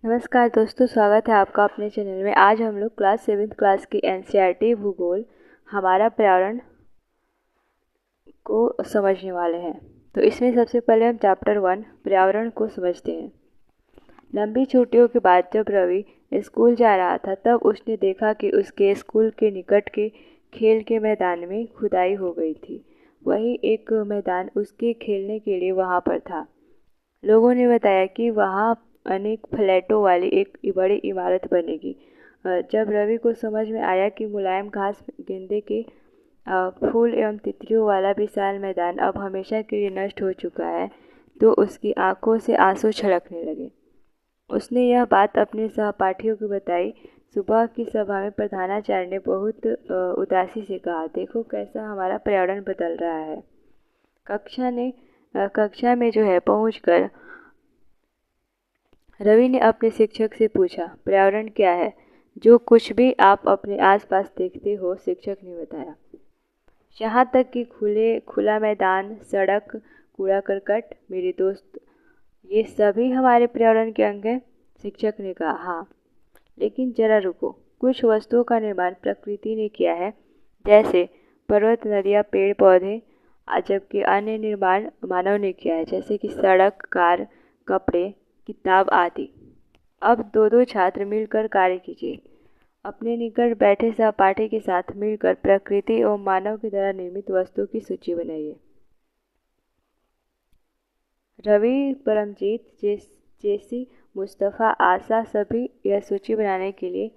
नमस्कार दोस्तों, स्वागत है आपका अपने चैनल में। आज हम लोग क्लास 7th क्लास की एनसीईआरटी भूगोल हमारा पर्यावरण को समझने वाले हैं। तो इसमें सबसे पहले हम चैप्टर 1 पर्यावरण को समझते हैं। लंबी छुट्टियों के बाद जब रवि स्कूल जा रहा था तब उसने देखा कि उसके स्कूल के निकट के खेल के मैदान में खुदाई हो गई थी। वही एक मैदान उसके खेलने के लिए वहाँ पर था। लोगों ने बताया कि वहाँ अनेक फ्लैटों वाली एक बड़ी इमारत बनेगी। जब रवि को समझ में आया कि मुलायम घास, गेंदे के फूल एवं तितलियों वाला विशाल मैदान अब हमेशा के लिए नष्ट हो चुका है, तो उसकी आंखों से आंसू छलकने लगे। उसने यह बात अपने सहपाठियों को बताई। सुबह की सभा में प्रधानाचार्य ने बहुत उदासी से कहा, देखो कैसा हमारा पर्यावरण बदल रहा है। कक्षा में जो है पहुंचकर रवि ने अपने शिक्षक से पूछा, पर्यावरण क्या है? जो कुछ भी आप अपने आसपास देखते हो, शिक्षक ने बताया। यहाँ तक कि खुला मैदान, सड़क, कूड़ा करकट, मेरे दोस्त, ये सभी हमारे पर्यावरण के अंग हैं। शिक्षक ने कहा, हाँ, लेकिन जरा रुको, कुछ वस्तुओं का निर्माण प्रकृति ने किया है, जैसे पर्वत, नदियाँ, पेड़ पौधे, जबकि अन्य निर्माण मानव ने किया है, जैसे कि सड़क, कार, कपड़े, किताब आदि। अब दो दो छात्र मिलकर कार्य कीजिए। अपने निकट बैठे सहपाठी के साथ मिलकर प्रकृति एवं मानव के द्वारा निर्मित वस्तुओं की सूची बनाइए। रवि, परमजीत, जेसी, मुस्तफ़ा, आशा सभी यह सूची बनाने के लिए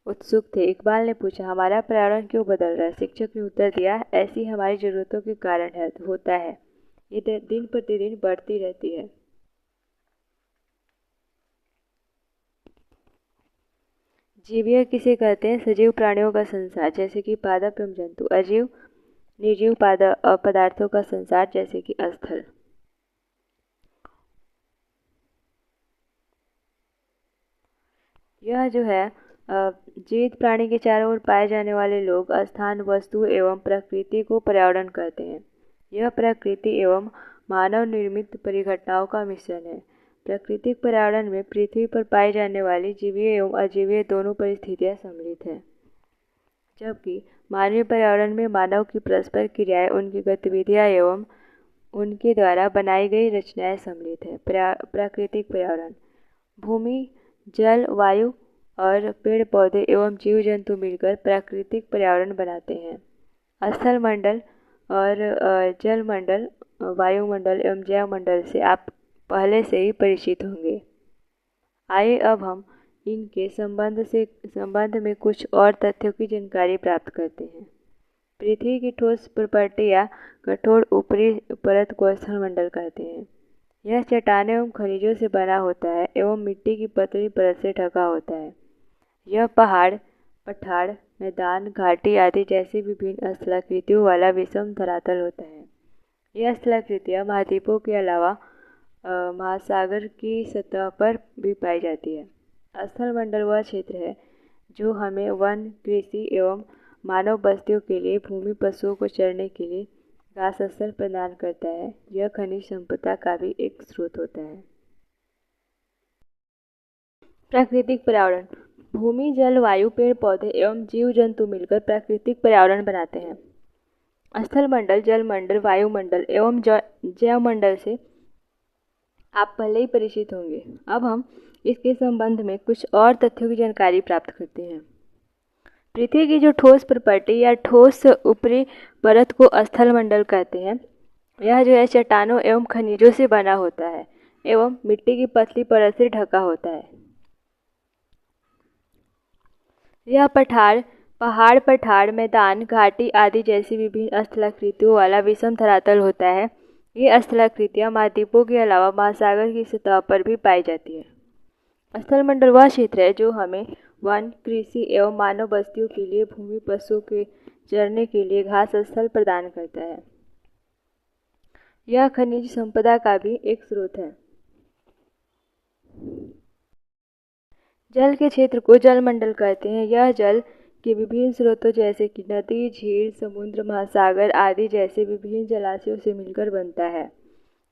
उत्सुक थे। इकबाल ने पूछा, हमारा पर्यावरण क्यों बदल रहा है? शिक्षक ने उत्तर दिया, ऐसी हमारी जरूरतों के कारण होता है। ये दिन प्रतिदिन बढ़ती रहती है। जीवीय किसे कहते हैं? सजीव प्राणियों का संसार, जैसे कि पादप एवं जंतु। अजीव निर्जीव पदार्थों का संसार, जैसे कि स्थल। यह जो है जीवित प्राणी के चारों ओर पाए जाने वाले लोग, स्थान, वस्तु एवं प्रकृति को पर्यावरण कहते हैं। यह प्रकृति एवं मानव निर्मित परिघटनाओं का मिश्रण है। प्राकृतिक पर्यावरण में पृथ्वी पर पाई जाने वाली जीवीय एवं अजीवीय दोनों परिस्थितियां सम्मिलित हैं, जबकि मानवीय पर्यावरण में मानव की परस्पर क्रियाएं, उनकी गतिविधियां एवं उनके द्वारा बनाई गई रचनाएं सम्मिलित है। प्राकृतिक पर्यावरण भूमि, जल, वायु और पेड़ पौधे एवं जीव जंतु मिलकर प्राकृतिक पर्यावरण बनाते हैं। स्थल मंडल और जल मंडल, वायुमंडल एवं जैव मंडल से आप पहले से ही परिचित होंगे। आइए अब हम इनके संबंध में कुछ और तथ्यों की जानकारी प्राप्त करते हैं। पृथ्वी की ठोस प्रॉपर्टी या कठोर ऊपरी परत को स्थल मंडल कहते हैं। यह चट्टानें एवं खनिजों से बना होता है एवं मिट्टी की पतली परत से ढका होता है। यह पहाड़, पठार, मैदान, घाटी आदि जैसी विभिन्न स्थलाकृतियों वाला विषम धरातल होता है। यह स्थलाकृतियाँ महाद्वीपों के अलावा महासागर की सतह पर भी पाई जाती है। स्थल मंडल वह क्षेत्र है जो हमें वन, कृषि एवं मानव बस्तियों के लिए भूमि, पशुओं को चरने के लिए घास स्थल प्रदान करता है। यह खनिज संपदा का भी एक स्रोत होता है। प्राकृतिक पर्यावरण भूमि, जल, वायु, पेड़ पौधे एवं जीव जंतु मिलकर प्राकृतिक पर्यावरण बनाते हैं। स्थल मंडल, जल मंडल, वायुमंडल एवं जैव मंडल से आप पहले ही परिचित होंगे। अब हम इसके संबंध में कुछ और तथ्यों की जानकारी प्राप्त करते हैं। पृथ्वी की जो ठोस प्रॉपर्टी या ठोस ऊपरी परत को स्थल मंडल कहते हैं। यह जो है चट्टानों एवं खनिजों से बना होता है एवं मिट्टी की पतली परत से ढका होता है। यह पहाड़, पठार, मैदान, घाटी आदि जैसी विभिन्न स्थलाकृतियों वाला विषम धरातल होता है। ये स्थलाकृतियाँ महाद्वीपों के अलावा महासागर की सतह पर भी पाई जाती है। स्थल मंडल वह क्षेत्र है जो हमें वन, कृषि एवं मानव बस्तियों के लिए भूमि, पशुओं के चरने के लिए घास स्थल प्रदान करता है। यह खनिज संपदा का भी एक स्रोत है। जल के क्षेत्र को जल मंडल कहते हैं। यह जल के विभिन्न स्रोतों जैसे कि नदी, झील, समुद्र, महासागर आदि जैसे विभिन्न जलाशयों से मिलकर बनता है।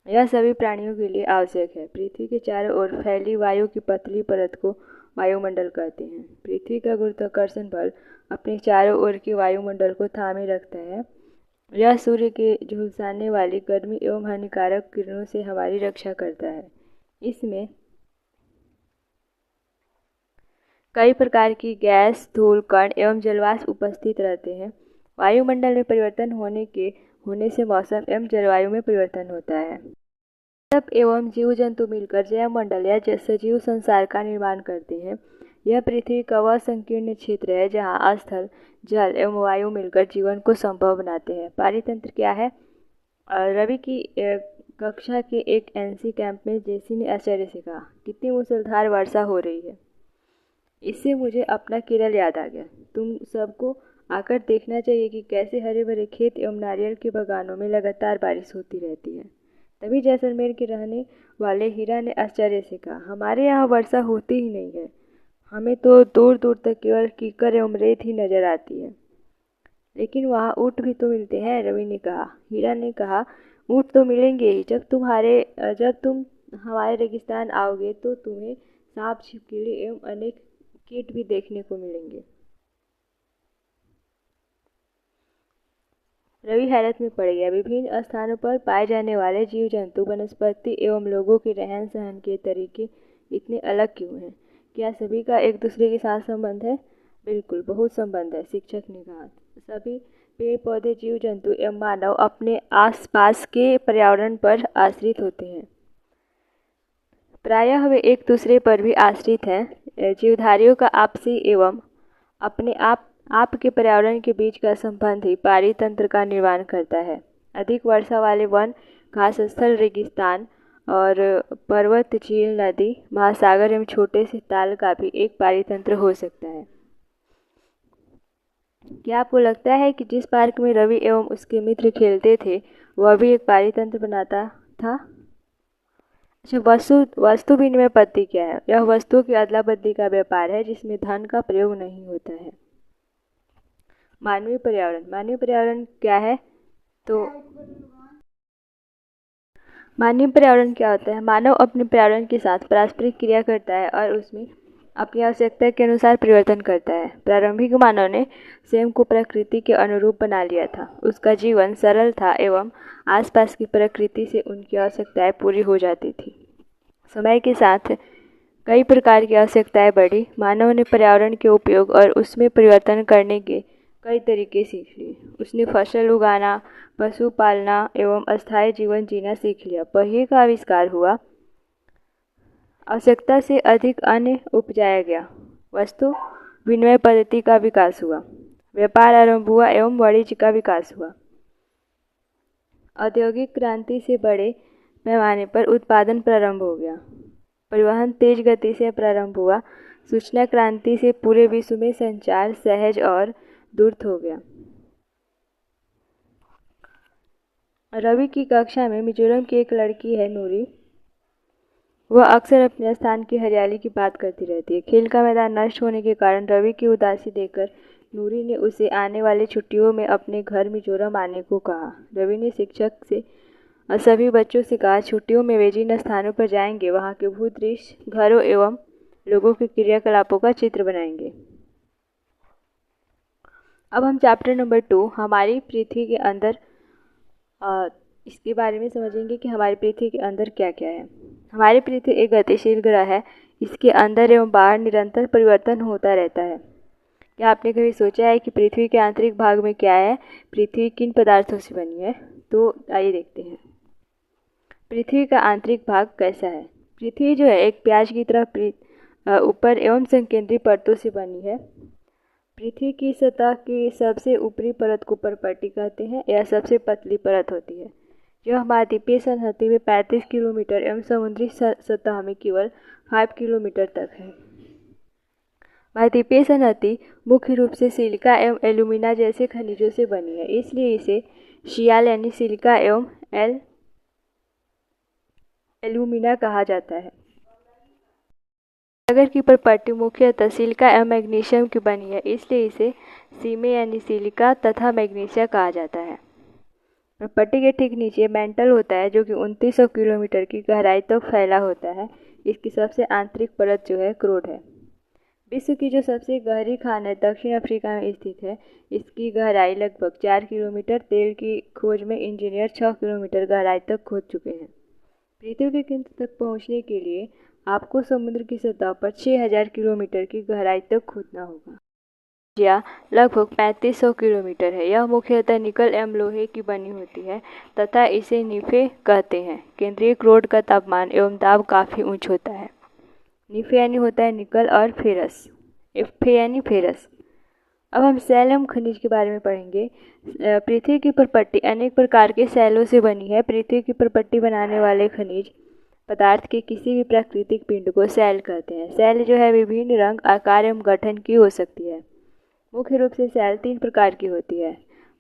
यह सभी प्राणियों के लिए आवश्यक है। पृथ्वी के चारों ओर फैली वायु की पतली परत को वायुमंडल कहते हैं। पृथ्वी का गुरुत्वाकर्षण बल अपने चारों ओर के वायुमंडल को थामे रखता है। यह सूर्य के झुलसाने वाली गर्मी एवं हानिकारक किरणों से हमारी रक्षा करता है। इसमें कई प्रकार की गैस, धूल कण एवं जलवाष्प उपस्थित रहते हैं। वायुमंडल में परिवर्तन होने से मौसम एवं जलवायु में परिवर्तन होता है। सब एवं जीव जंतु मिलकर जैवमंडल या सजीव संसार का निर्माण करते हैं। यह पृथ्वी का वह संकीर्ण क्षेत्र है जहाँ स्थल, जल एवं वायु मिलकर जीवन को संभव बनाते हैं। पारितंत्र क्या है? रवि की कक्षा के एक एनसी कैंप में जेसी ने आश्चर्य से कहा, कितनी मूसलाधार वर्षा हो रही है। इससे मुझे अपना केरल याद आ गया। तुम सबको आकर देखना चाहिए कि कैसे हरे भरे खेत एवं नारियल के बागानों में लगातार बारिश होती रहती है। तभी जैसलमेर के रहने वाले हीरा ने आश्चर्य से कहा, हमारे यहाँ वर्षा होती ही नहीं है। हमें तो दूर दूर तक केवल कीकर एवं रेत ही नजर आती है। लेकिन वहाँ ऊँट भी तो मिलते हैं, रवि ने कहा। हीरा ने कहा, ऊँट तो मिलेंगे ही। जब तुम हमारे रेगिस्तान आओगे तो तुम्हें सांप, छिपकली एवं अनेक कीट भी देखने को मिलेंगे। रवि हैरत में पड़ गया। विभिन्न स्थानों पर पाए जाने वाले जीव जंतु, वनस्पति एवं लोगों के रहन सहन के तरीके इतने अलग क्यों हैं? क्या सभी का एक दूसरे के साथ संबंध है? बिल्कुल, बहुत संबंध है, शिक्षक ने कहा। सभी पेड़ पौधे, जीव जंतु एवं मानव अपने आसपास के पर्यावरण पर आश्रित होते हैं। प्रायः वे एक दूसरे पर भी आश्रित हैं। जीवधारियों का आपसी एवं अपने आप के पर्यावरण के बीच का संबंध ही पारितंत्र का निर्माण करता है। अधिक वर्षा वाले वन, घास स्थल, रेगिस्तान और पर्वत, झील, नदी, महासागर एवं छोटे से ताल का भी एक पारितंत्र हो सकता है। क्या आपको लगता है कि जिस पार्क में रवि एवं उसके मित्र खेलते थे वह भी एक पारितंत्र बनाता था? अच्छा, वस्तु विनिमय पद्धति क्या है? यह वस्तुओं की अदला बदली का व्यापार है जिसमें धन का प्रयोग नहीं होता है। मानवीय पर्यावरण क्या है? तो मानवीय पर्यावरण क्या होता है? मानव अपने पर्यावरण के साथ पारस्परिक क्रिया करता है और उसमें अपनी आवश्यकता के अनुसार परिवर्तन करता है। प्रारंभिक मानव ने स्वयं को प्रकृति के अनुरूप बना लिया था। उसका जीवन सरल था एवं आसपास की प्रकृति से उनकी आवश्यकताएं पूरी हो जाती थी। समय के साथ कई प्रकार की आवश्यकताएं बढ़ी। मानव ने पर्यावरण के उपयोग और उसमें परिवर्तन करने के कई तरीके सीख लिए। उसने फसल उगाना, पशु पालना एवं अस्थायी जीवन जीना सीख लिया। पहिए का आविष्कार हुआ, आवश्यकता से अधिक अन्न उपजाया गया। वस्तु विनिमय पद्धति का विकास हुआ, व्यापार आरंभ हुआ एवं वाणिज्य का विकास हुआ। औद्योगिक क्रांति से बड़े पैमाने पर उत्पादन प्रारंभ हो गया। परिवहन तेज गति से प्रारंभ हुआ। सूचना क्रांति से पूरे विश्व में संचार सहज और दूरस्थ हो गया। रवि की कक्षा में मिजोरम की एक लड़की है, नूरी। वह अक्सर अपने स्थान की हरियाली की बात करती रहती है। खेल का मैदान नष्ट होने के कारण रवि की उदासी देखकर नूरी ने उसे आने वाली छुट्टियों में अपने घर मिजोरम आने को कहा। रवि ने शिक्षक से और सभी बच्चों से कहा, छुट्टियों में वे जिन स्थानों पर जाएंगे वहाँ के भूदृश्य, घरों एवं लोगों के क्रियाकलापों का चित्र बनाएंगे। अब हम चैप्टर नंबर 2 हमारी पृथ्वी के अंदर इसके बारे में समझेंगे कि हमारी पृथ्वी के अंदर क्या क्या है। हमारी पृथ्वी एक गतिशील ग्रह है। इसके अंदर एवं बाहर निरंतर परिवर्तन होता रहता है। क्या आपने कभी सोचा है कि पृथ्वी के आंतरिक भाग में क्या है? पृथ्वी किन पदार्थों से बनी है? तो आइए देखते हैं पृथ्वी का आंतरिक भाग कैसा है। पृथ्वी जो है एक प्याज की तरह ऊपर एवं संकेंद्री परतों से बनी है। पृथ्वी की सतह की सबसे ऊपरी परत को परपट्टी कहते हैं। यह सबसे पतली परत होती है। यह महाद्वीपीय संहति में 35 किलोमीटर एवं समुद्री सतह में केवल 5 किलोमीटर तक है। महाद्वीपीय संहति मुख्य रूप से सिलिका एवं एल्यूमिना जैसे खनिजों से बनी है, इसलिए इसे शियाल यानी सिलिका एवं एल्यूमिना कहा जाता है। सागर की परपट्टी मुख्यतः सिलिका एवं मैग्नीशियम की बनी है, इसलिए इसे सीमे यानी सिलिका तथा मैग्नीशिया कहा जाता है। और पट्टी के ठीक नीचे मैंटल होता है जो कि 2900 किलोमीटर की गहराई तक फैला होता है। इसकी सबसे आंतरिक परत जो है क्रोड है। विश्व की जो सबसे गहरी खान है दक्षिण अफ्रीका में स्थित है। इसकी गहराई लगभग 4 किलोमीटर। तेल की खोज में इंजीनियर 6 किलोमीटर गहराई तक खोद चुके हैं। पृथ्वी के केंद्र तक पहुंचने के लिए आपको समुद्र की सतह पर 6000 किलोमीटर की गहराई तक खोदना होगा। या लगभग 3500 किलोमीटर है। यह मुख्यतः निकल एवं लोहे की बनी होती है तथा इसे निफे कहते हैं। केंद्रीय क्रोड का तापमान एवं दाब काफ़ी ऊंच होता है। निफे यानी होता है निकल और फेरस, फे यानी फेरस। अब हम सैल एवं खनिज के बारे में पढ़ेंगे। पृथ्वी की परपट्टी अनेक प्रकार के सैलों से बनी है। पृथ्वी की परपट्टी बनाने वाले खनिज पदार्थ के किसी भी प्राकृतिक पिंड को सैल कहते हैं। सैल जो है विभिन्न रंग, आकार एवं गठन की हो सकती है। मुख्य रूप से सैल 3 प्रकार की होती है।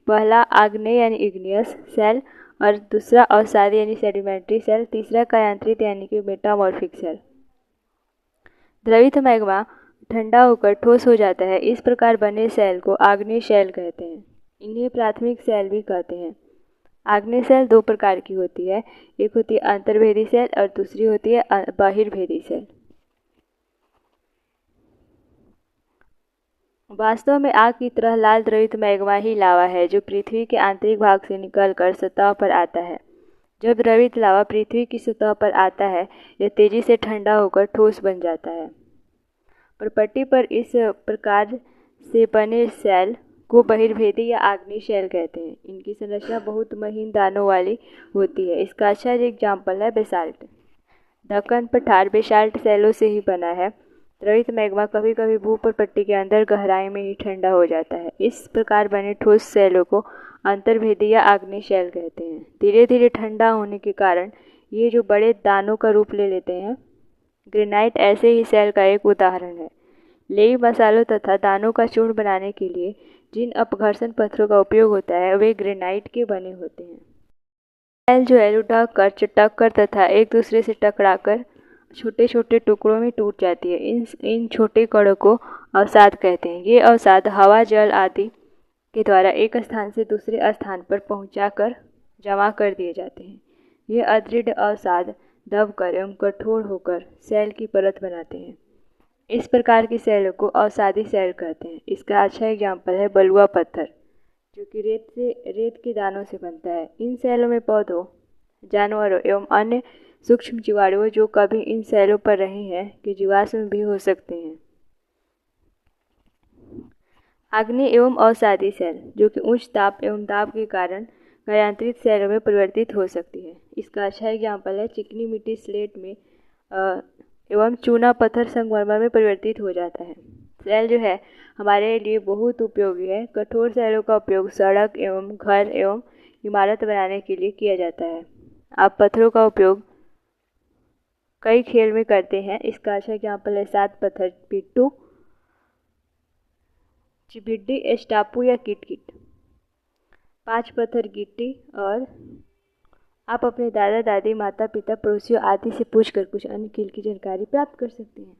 पहला आग्नेय यानी इग्नियस सैल, और दूसरा अवसादी यानी सेडिमेंट्री सेल, तीसरा कायांतरित यानी कि मेटामॉर्फिक सेल। द्रवित मैग्मा ठंडा होकर ठोस हो जाता है। इस प्रकार बने सेल को आग्नेय सेल कहते हैं। इन्हें प्राथमिक सेल भी कहते हैं। आग्नेय सेल 2 प्रकार की होती है। एक होती है अंतर्भेदी सेल और दूसरी होती है बहिर्भेदी सेल। वास्तव में आग की तरह लाल द्रवित मैग्मा ही लावा है जो पृथ्वी के आंतरिक भाग से निकलकर सतह पर आता है। जब द्रवित लावा पृथ्वी की सतह पर आता है यह तेजी से ठंडा होकर ठोस बन जाता है। परपट्टी पर इस प्रकार से बने सेल को बहिर्भेदी या आग्नेय सेल कहते हैं। इनकी संरचना बहुत महीन दानों वाली होती है। इसका अच्छा एग्जाम्पल है बेसाल्ट। दक्कन पठार बेसाल्ट सेलों से ही बना है। द्रवित मैग्मा कभी कभी भूपरपट्टी के अंदर गहराई में ही ठंडा हो जाता है। इस प्रकार बने ठोस सेलों को अंतर्भेदी या आग्नेय सेल कहते हैं। धीरे धीरे ठंडा होने के कारण ये जो बड़े दानों का रूप ले लेते हैं। ग्रेनाइट ऐसे ही सेल का एक उदाहरण है। लेई मसालों तथा दानों का चूर्ण बनाने के लिए जिन अपघर्षण पत्थरों का उपयोग होता है वे ग्रेनाइट के बने होते हैं। सेल जो है लुढ़क कर, चटक कर तथा एक दूसरे से टकराकर छोटे छोटे टुकड़ों में टूट जाती है। इन छोटे कणों को अवसाद कहते हैं। ये अवसाद हवा, जल आदि के द्वारा एक स्थान से दूसरे स्थान पर पहुंचाकर जमा कर दिए जाते हैं। ये अदृढ़ अवसाद दबकर एवं कठोर होकर सेल की परत बनाते हैं। इस प्रकार की सेलों को अवसादी सेल कहते हैं। इसका अच्छा एग्जाम्पल है बलुआ पत्थर जो कि रेत के दानों से बनता है। इन सेलों में पौधों, जानवरों एवं अन्य सूक्ष्म जीवाणुओं जो कभी इन सेलों पर रहे हैं के जीवाश्म भी हो सकते हैं। आग्नेय एवं अवसादी सेल जो कि उच्च ताप एवं दाब के कारण कायांतरित सेलों में परिवर्तित हो सकती है। इसका अच्छा एग्जाम्पल है चिकनी मिट्टी स्लेट में एवं चूना पत्थर संगमरमर में परिवर्तित हो जाता है। सेल जो है हमारे लिए बहुत उपयोगी है। कठोर सेलों का उपयोग सड़क एवं घर एवं इमारत बनाने के लिए किया जाता है। आप पत्थरों का उपयोग कई खेल में करते हैं। इसका अच्छा एग्जाम्पल है 7 पत्थर पिट्टू, चिबिड्डी, एस्टापू या किटकिट। 5 पत्थर गिट्टी। और आप अपने दादा दादी, माता पिता, पड़ोसियों आदि से पूछकर कुछ अन्य खेल की जानकारी प्राप्त कर सकते हैं।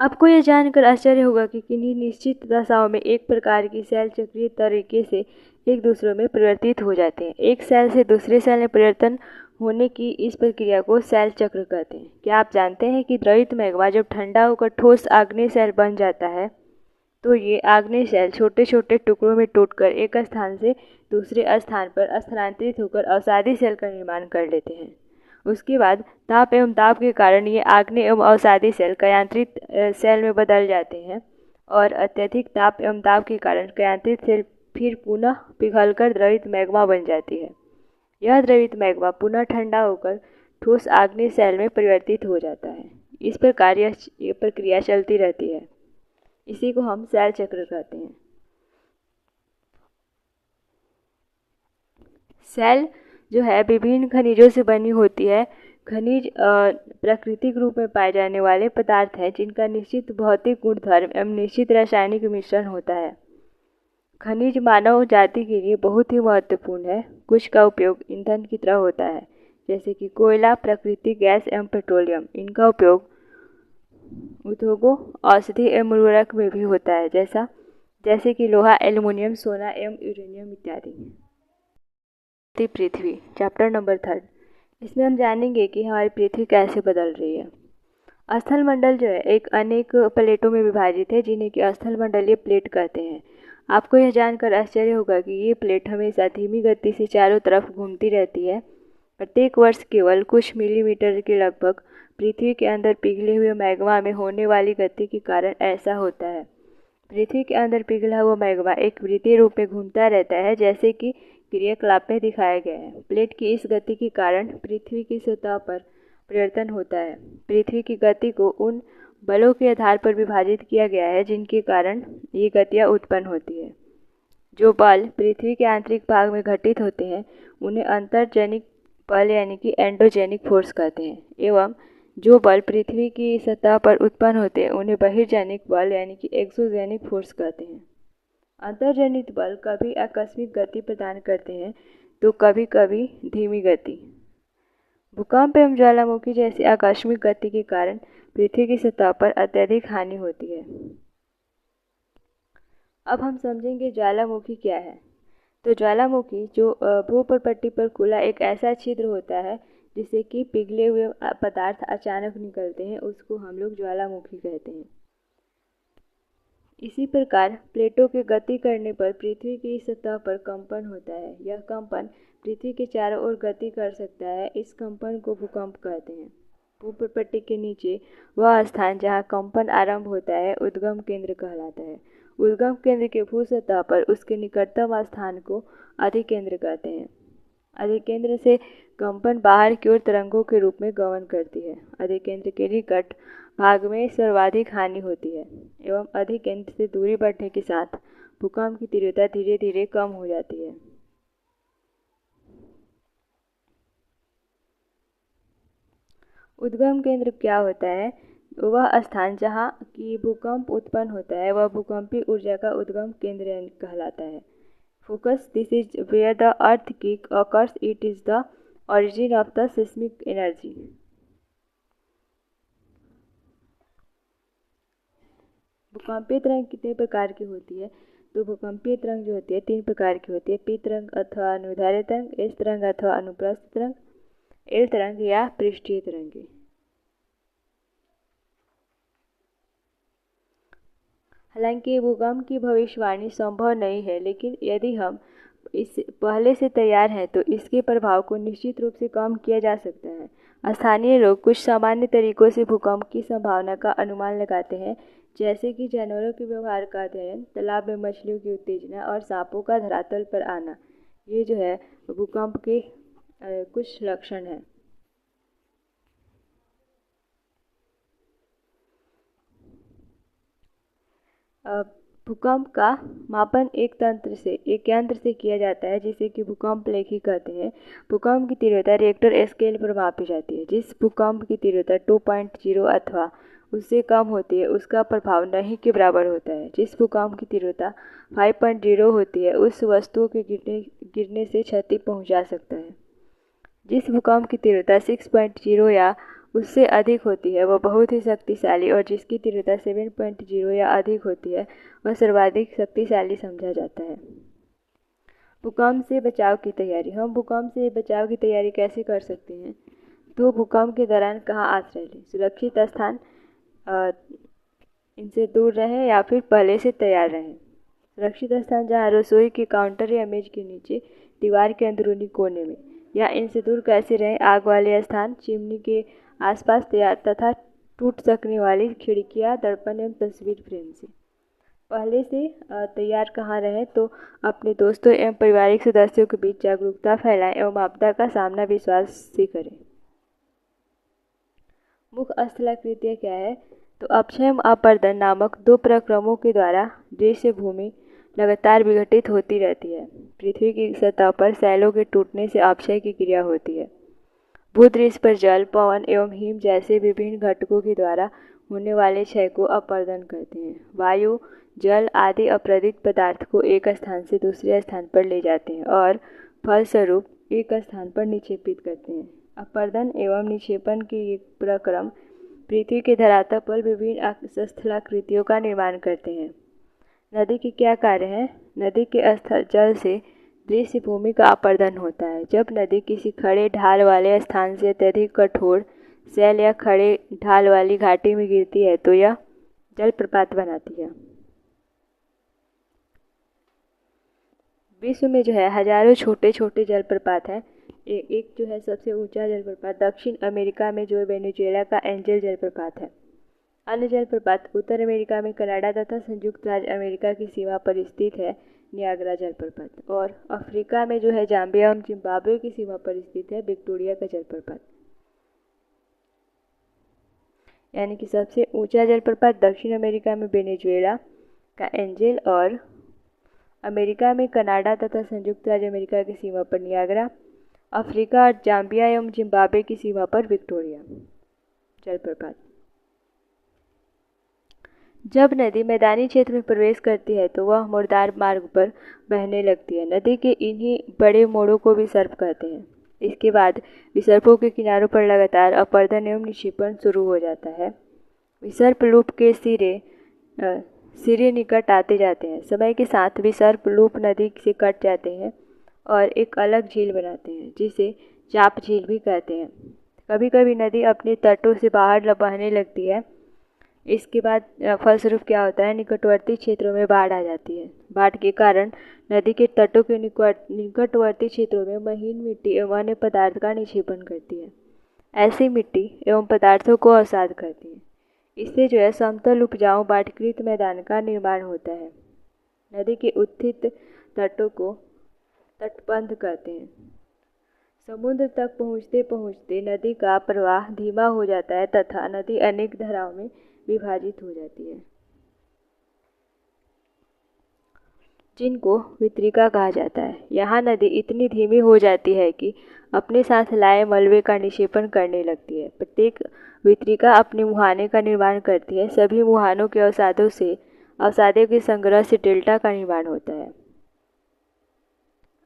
आपको यह जानकर आश्चर्य होगा कि किन्हीं निश्चित दशाओं में एक प्रकार की सेल चक्रीय तरीके से एक दूसरे में परिवर्तित हो जाते हैं। एक सेल से दूसरे सेल में परिवर्तन होने की इस प्रक्रिया को सेल चक्र कहते हैं। क्या आप जानते हैं कि द्रवित मैग्मा जब ठंडा होकर ठोस आग्नेय सेल बन जाता है तो ये आग्नेय सेल छोटे छोटे टुकड़ों में टूटकर एक स्थान से दूसरे स्थान पर स्थानांतरित होकर अवसादी सेल का निर्माण कर लेते हैं। उसके बाद ताप एवं दाब के कारण ये आग्नेय एवं अवसादी सेल कायांतरित सेल में बदल जाते हैं और अत्यधिक ताप एवं दाब के कारण कायांतरित सेल फिर पुनः पिघलकर द्रवित मैग्मा बन जाती है। यह द्रवित मैग्मा पुनः ठंडा होकर ठोस आग्नेय सेल में परिवर्तित हो जाता है। इस प्रकार यह प्रक्रिया चलती रहती है। इसी को हम सेल चक्र कहते हैं। सेल जो है विभिन्न खनिजों से बनी होती है। खनिज प्राकृतिक रूप में पाए जाने वाले पदार्थ हैं जिनका निश्चित भौतिक गुणधर्म एवं निश्चित रासायनिक मिश्रण होता है। खनिज मानव जाति के लिए बहुत ही महत्वपूर्ण है। कुछ का उपयोग ईंधन की तरह होता है जैसे कि कोयला, प्राकृतिक गैस एवं पेट्रोलियम। इनका उपयोग उद्योगों, औषधि एवं उर्वरक में भी होता है जैसा जैसे कि लोहा, एल्युमिनियम, सोना एवं यूरेनियम इत्यादि। पृथ्वी, चैप्टर नंबर 3। इसमें हम जानेंगे कि हमारी पृथ्वी कैसे बदल रही है। स्थल मंडल जो है एक अनेक प्लेटों में विभाजित है, जिन्हें कि स्थल मंडलीय प्लेट कहते हैं। आपको यह जानकर आश्चर्य होगा कि ये प्लेट हमेशा धीमी गति से चारों तरफ घूमती रहती है। प्रत्येक वर्ष केवल कुछ मिलीमीटर के लगभग पृथ्वी के अंदर पिघले हुए मैग्मा में होने वाली गति के कारण ऐसा होता है। पृथ्वी के अंदर पिघला हुआ मैग्मा एक वृत्तीय रूप में घूमता रहता है, जैसे कि क्रियाकलाप में दिखाया गया है। प्लेट की इस गति के कारण पृथ्वी की सतह पर परिवर्तन होता है। पृथ्वी की गति को उन बलों के आधार पर विभाजित किया गया है जिनके कारण ये गतियाँ उत्पन्न होती है। जो बल पृथ्वी के आंतरिक भाग में घटित होते हैं उन्हें अंतर्जनिक बल यानी कि एंडोजेनिक फोर्स कहते हैं, एवं जो बल पृथ्वी की सतह पर उत्पन्न होते हैं उन्हें बहिर्जनिक बल यानी कि एक्सोजेनिक फोर्स कहते हैं। अंतर्जनित बल कभी आकस्मिक गति प्रदान करते हैं तो कभी कभी धीमी गति। भूकंप एवं ज्वालामुखी जैसी आकस्मिक गति के कारण पृथ्वी की सतह पर अत्यधिक हानि होती है। अब हम समझेंगे ज्वालामुखी क्या है। तो ज्वालामुखी जो भूपर्पट्टी पर खुला एक ऐसा छिद्र होता है जिससे कि पिघले हुए पदार्थ अचानक निकलते हैं, उसको हम लोग ज्वालामुखी कहते हैं। इसी प्रकार प्लेटों के गति करने पर पृथ्वी की सतह पर कंपन होता है। यह कंपन पृथ्वी के चारों ओर गति कर सकता है। इस कंपन को भूकंप कहते हैं। भूपर्पट्टी के नीचे वह स्थान जहाँ कंपन आरंभ होता है उद्गम केंद्र कहलाता है। उद्गम केंद्र के भू सतह पर उसके निकटतम स्थान को अधिकेंद्र कहते हैं। अधिकेंद्र से कंपन बाहर की ओर तरंगों के रूप में गमन करती है। अधिकेंद्र के निकट भाग में सर्वाधिक हानि होती है एवं अधिकेंद्र से दूरी बढ़ने के साथ भूकंप की तीव्रता धीरे धीरे कम हो जाती है। उद्गम केंद्र क्या होता है? वह स्थान जहाँ की भूकंप उत्पन्न होता है वह भूकंपीय ऊर्जा का उद्गम केंद्र कहलाता है। Focus, this is where the earthquake occurs. It is the origin of the seismic energy. भूकंपीय तरंग कितने प्रकार की होती है? तो भूकंपीय तरंग जो होती है 3 प्रकार की होती है। पी तरंग अथवा अनुदैर्ध्य तरंग, एस तरंग अथवा अनुप्रस्थ तरंग, एल तरंग या पृष्ठीय तरंग। हालांकि भूकंप की भविष्यवाणी संभव नहीं है, लेकिन यदि हम इस पहले से तैयार हैं तो इसके प्रभाव को निश्चित रूप से कम किया जा सकता है। स्थानीय लोग कुछ सामान्य तरीकों से भूकंप की संभावना का अनुमान लगाते हैं, जैसे कि जानवरों के व्यवहार का अध्ययन, तालाब में मछलियों की उत्तेजना और सांपों का धरातल पर आना। ये जो है भूकंप के कुछ लक्षण हैं। भूकंप का मापन एक यंत्र से किया जाता है जिसे कि भूकंप लेखी कहते हैं। भूकंप की तीव्रता रिएक्टर स्केल पर मापी जाती है। जिस भूकंप की तीव्रता 2.0 अथवा उससे कम होती है उसका प्रभाव नहीं के बराबर होता है। जिस भूकंप की तीव्रता 5.0 होती है उस वस्तुओं के गिरने से क्षति पहुंचा सकता है। जिस भूकंप की तीव्रता 6.0 या उससे अधिक होती है वह बहुत ही शक्तिशाली, और जिसकी तीव्रता 7.0 या अधिक होती है वह सर्वाधिक शक्तिशाली समझा जाता है। भूकंप से बचाव की तैयारी। हम भूकंप से बचाव की तैयारी कैसे कर सकते हैं? तो भूकंप के दौरान कहाँ आश्रय लें? सुरक्षित स्थान, इनसे दूर रहें या फिर पहले से तैयार रहें। सुरक्षित स्थान जहाँ रसोई के काउंटर या मेज के नीचे, दीवार के अंदरूनी कोने में, या इनसे दूर कैसे रहें? आग वाले स्थान, चिमनी के आसपास तथा टूट सकने वाली खिड़कियां, दर्पण एवं तस्वीर फ्रेम से। पहले से तैयार कहाँ रहें? तो अपने दोस्तों एवं पारिवारिक सदस्यों के बीच जागरूकता फैलाएं एवं आपदा का सामना विश्वास से करें। मुख्य स्थलाकृतियाँ क्या है? तो अपक्षय अपर्दन नामक 2 प्रक्रमों के द्वारा दृश्य भूमि लगातार विघटित होती रहती है। पृथ्वी की सतह पर शैलों के टूटने से अपक्षय की क्रिया होती है। भूदृश्य पर जल, पवन एवं हिम जैसे विभिन्न घटकों के द्वारा होने वाले क्षय को अपर्दन कहते हैं। वायु, जल आदि अप्रदित पदार्थ को एक स्थान से दूसरे स्थान पर ले जाते हैं और फलस्वरूप एक स्थान पर निक्षेपित करते हैं। अपर्दन एवं निक्षेपण के ये प्रक्रम पृथ्वी के धरातल पर विभिन्न स्थलाकृतियों का निर्माण करते हैं। नदी के क्या कार्य हैं? नदी के स्थल जल से दृश्य भूमि का अपर्दन होता है। जब नदी किसी खड़े ढाल वाले स्थान से अत्यधिक कठोर सैल या खड़े ढाल वाली घाटी में गिरती है तो यह जलप्रपात बनाती है। विश्व में जो है हजारों छोटे छोटे जलप्रपात हैं। एक जो है सबसे ऊंचा जलप्रपात दक्षिण अमेरिका में जो वेनेजुएला का एंजल जलप्रपात है। अन्य जलप्रपात उत्तर अमेरिका में कनाडा तथा संयुक्त राज्य अमेरिका की सीमा पर स्थित है नियाग्रा जलप्रपात, और अफ्रीका में जो है जाम्बिया और जिम्बाब्वे की सीमा पर स्थित है विक्टोरिया का जलप्रपात। यानी कि सबसे ऊंचा जलप्रपात दक्षिण अमेरिका में वेनेजुएला का एंजल, और अमेरिका में कनाडा तथा संयुक्त राज्य अमेरिका की सीमा पर नियाग्रा, अफ्रीका और जाम्बिया एवं जिम्बाब्वे की सीमा पर विक्टोरिया जलप्रपात। जब नदी मैदानी क्षेत्र में प्रवेश करती है तो वह मुर्दार मार्ग पर बहने लगती है। नदी के इन्हीं बड़े मोड़ों को विसर्प कहते हैं। इसके बाद विसर्पों के किनारों पर लगातार अपर्दन एवं निक्षेपण शुरू हो जाता है। विसर्प लूप के सिरे निकट आते जाते हैं। समय के साथ विसर्प लूप नदी से कट जाते हैं और एक अलग झील बनाते हैं जिसे चाप झील भी कहते हैं। कभी कभी नदी अपने तटों से बाहर बहने लगती है। इसके बाद फलस्वरूप क्या होता है, निकटवर्ती क्षेत्रों में बाढ़ आ जाती है। बाढ़ के कारण नदी के तटों के निकटवर्ती क्षेत्रों में महीन मिट्टी एवं अन्य पदार्थ का निक्षेपण करती है। ऐसी मिट्टी एवं पदार्थों को अवसाद करती है। इससे जो है समतल उपजाऊ बाढ़कृत मैदान का निर्माण होता है। नदी के उत्थित तटों को तटबंध कहते हैं। समुद्र तक पहुँचते पहुँचते नदी का प्रवाह धीमा हो जाता है तथा नदी अनेक धाराओं में विभाजित हो जाती है, जिनको वितरिका कहा जाता है। यहाँ नदी इतनी धीमी हो जाती है कि अपने साथ लाए मलबे का निक्षेपण करने लगती है। प्रत्येक वितरिका अपने मुहाने का निर्माण करती है। सभी मुहानों के अवसादों के संग्रह से डेल्टा का निर्माण होता है।